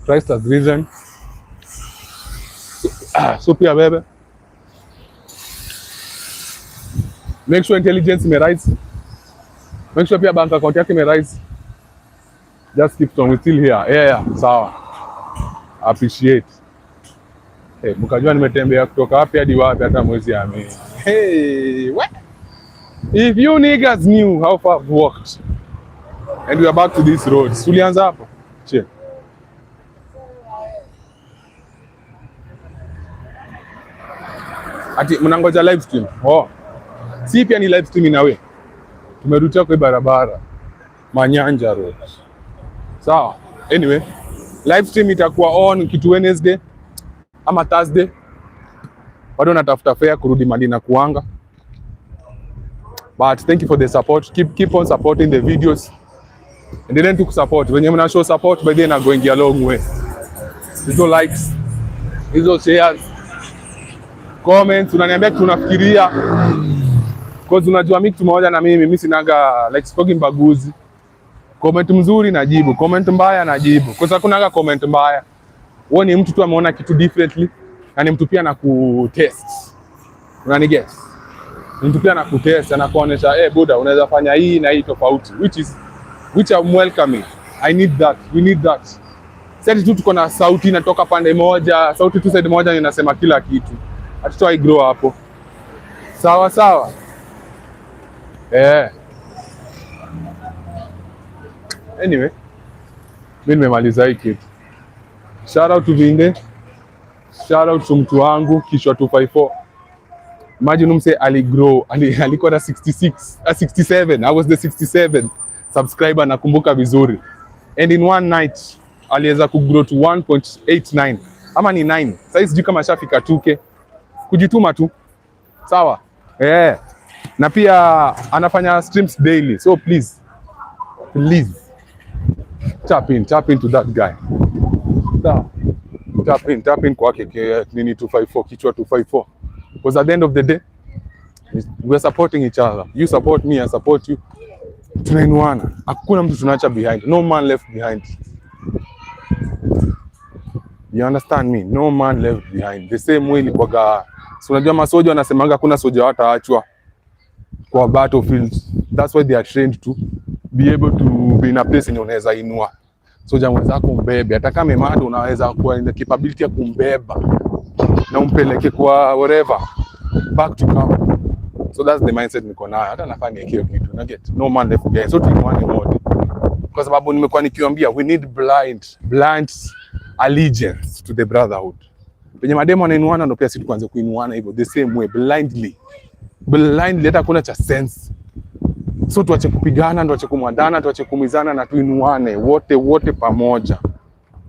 Christ has risen. So pia bebe. Make sure intelligence may rise. Make sure pia bank account yake may rise. Just keep on, we still here. Yeah, sawa. Appreciate. Mkajua nimetembea kutoka wapi hadi wapi hata mwezi ame. What? If you niggas knew how far I've walked and we are back to this road. Tulianza hapo. Che. Ati mnangoja live stream. Si pia ni live stream inawe. Tumerutia kwa barabara Manyanja Road. Sawa. Anyway, live stream itakuwa on kitu Wednesday ama Thursday. Bado natafuta fare kurudi Madina kuanga. But thank you for the support. Keep on supporting the videos. And then to support. When you show support, by then I'm going a long way. Hizo likes, hizo shares, comments, unaniambia tunafikiria. Because unajua mimi tumoja na mimi sinaga like spoken baguzi. Comment mzuri najibu, comment mbaya najibu. Kwa sababu kunaga comment mbaya. Wewe ni mtu tu ameona kitu differently, na ni mtu pia na kutest. Unaniget? Mtu pia na kutest, anakuonesha Buddha unaweza fanya hii na hii tofauti, which I'm welcoming. I need that. We need that. Sasa tu tuko na sauti inatoka pande moja, sauti tu side moja inasema kila kitu. Hatutoi grow hapo. Sawa. Anyway, mimi nimemaliza hii kitu. Shout out to Vinde. Shout out to mtu wangu Kishwa 254. Imagine umse aligrow, alikuwa na 67. I was the 67th subscriber, nakumbuka vizuri. And in one night aliweza kugrow to 1.89 ama ni 9. Sasa sijui kama shafika 2K. Kujituma tu. Sawa? Na pia anafanya streams daily. So please tap into that guy. Sawa? Tap in kwake nini 254, Kichwa 254. Because at the end of the day, we are supporting each other. You support me, I support you. Tunainuana. Hakuna mtu tunaacha behind. No man left behind. You understand me? No man left behind. The same way ilikuwa. So unajua masoja wanasemanga kuna soja wataachwa kwa battlefield. That's why they are trained to be able to be in a place yenye unaweza inua soja mwenzako mbebe. Hata kama mado unaweza kuwa in the capability ya kumbeba na umpeleke kwa wherever back to camp. So that's the mindset niko nayo. Hata nafanya hiyo kitu. Na get no man left behind. So tuinuane wote. Kwa sababu nimekuwa nikiwaambia we need blind allegiance to the brotherhood. Wenye mademo wanainuana ndio pia sisi tuanze kuinuana hivyo the same way blindly hata kuna cha sense. So tuache kupigana, tuache kumwadana, tuache kumizana na tuinuane wote pamoja.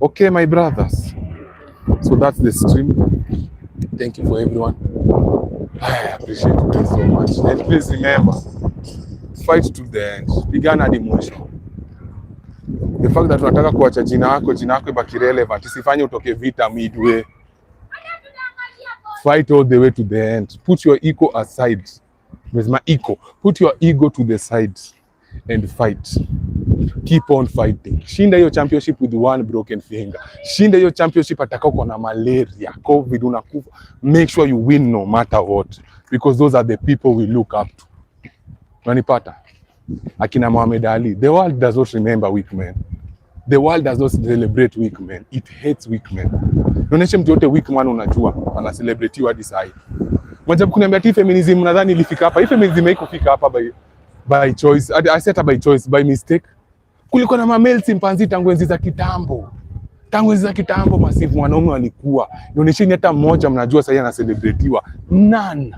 Okay my brothers. So that's the stream. Thank you for everyone. I appreciate you so much. And please remember, fight to the end. Pigana hadi mwisho. The fact that tunataka kuacha jina yako ibaki relevant, isifanye utoke vita midway. Fight all the way to the end. Put your ego aside. Where's my ego? Put your ego to the side and fight. Keep on fighting. Shinda hiyo championship with one broken finger. Shinda hiyo championship atakao uko na malaria, COVID unakufa. Make sure you win no matter what. Because those are the people we look up to. Unanipata? Akina Muhammad Ali. The world does not remember weak men. The world does not celebrate weak men. It hates weak men. Nionyeshe mtu yote weak man unajua ana celebrate hadi sasa. Mmoja kuniambia ati feminism nadhani ilifika hapa. Hii feminism haikufika hapa by choice. I said by choice, by mistake. Kulikuwa na male chimpanzee tangu enzi za kitambo. Masifu wanaume walikuwa. Nionyesheni hata mmoja mnajua sasa ana celebratiwa. None.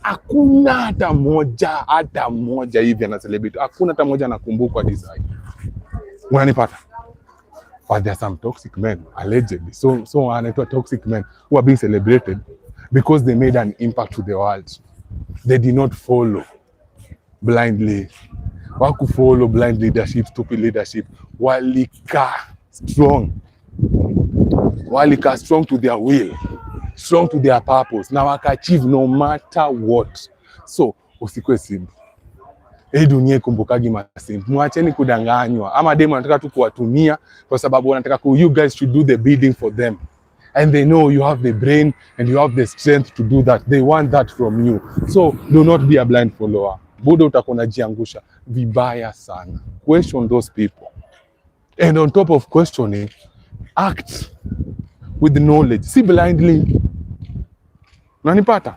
Hakuna hata moja hivi ana celebrate. Hakuna hata moja anakumbukwa hadi sasa. Unanipata? But there are some toxic men, allegedly. So anaitwa toxic men who are being celebrated because they made an impact to the world. They did not follow blindly. Wakufollow blind leadership, stupid leadership. Walika strong to their will, strong to their purpose. Na waka-achieve no matter what. So, usikwe simple. Hii dunia kumbukagi masimple. Mwacheni kudanganywa. Ama demo wanataka tu kuwatumia kwa sababu wanataka you guys should do the bidding for them. And they know you have the brain and you have the strength to do that. They want that from you. So, do not be a blind follower. Budo utakuwa unajiangusha vibaya sana. Question those people. And on top of questioning, act with knowledge. See blindly. Unanipata?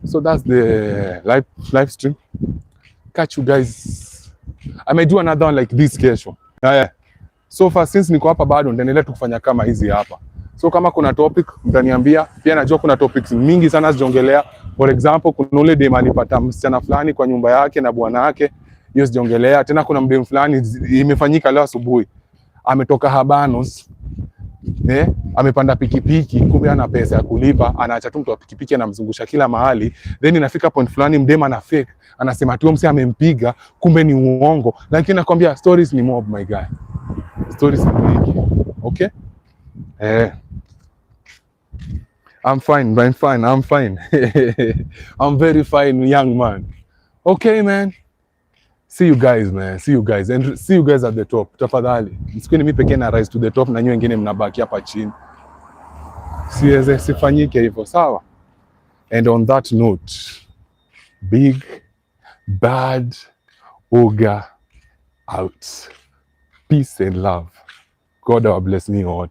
So that's the live stream. Catch you guys. I may do another one like this kesho. So far since niko hapa bado nitaendelea tu kufanya kama hizi hapa. So kama kuna topic mtaniambia. Pia najua kuna topics mingi sana ziongelea. For example, kuna ule dem alipata msichana fulani kwa nyumba yake na bwana yake. Hiyo ziongelea. Tena kuna mdem fulani imefanyika leo asubuhi. Ametoka Habanos. Amepanda pikipiki, kumbe ana pesa ya kulipa, anaacha tu mtu wa pikipiki anamzungusha kila mahali. Then inafika point fulani mdem ana fake, anasema tu mse amempiga, kumbe ni uongo. Lakini nakwambia stories ni mob my guy. Stories ni nyingi. Okay? I'm fine. I'm very fine, young man. Okay, man. See you guys, man. And see you guys at the top. Tafadhali. Msikini mimi pekee na rise to the top na nyinyi wengine mnabaki hapa chini. Siweze sifanyike hivyo, sawa? And on that note, Big Bad Ogre out. Peace and love. God bless me all.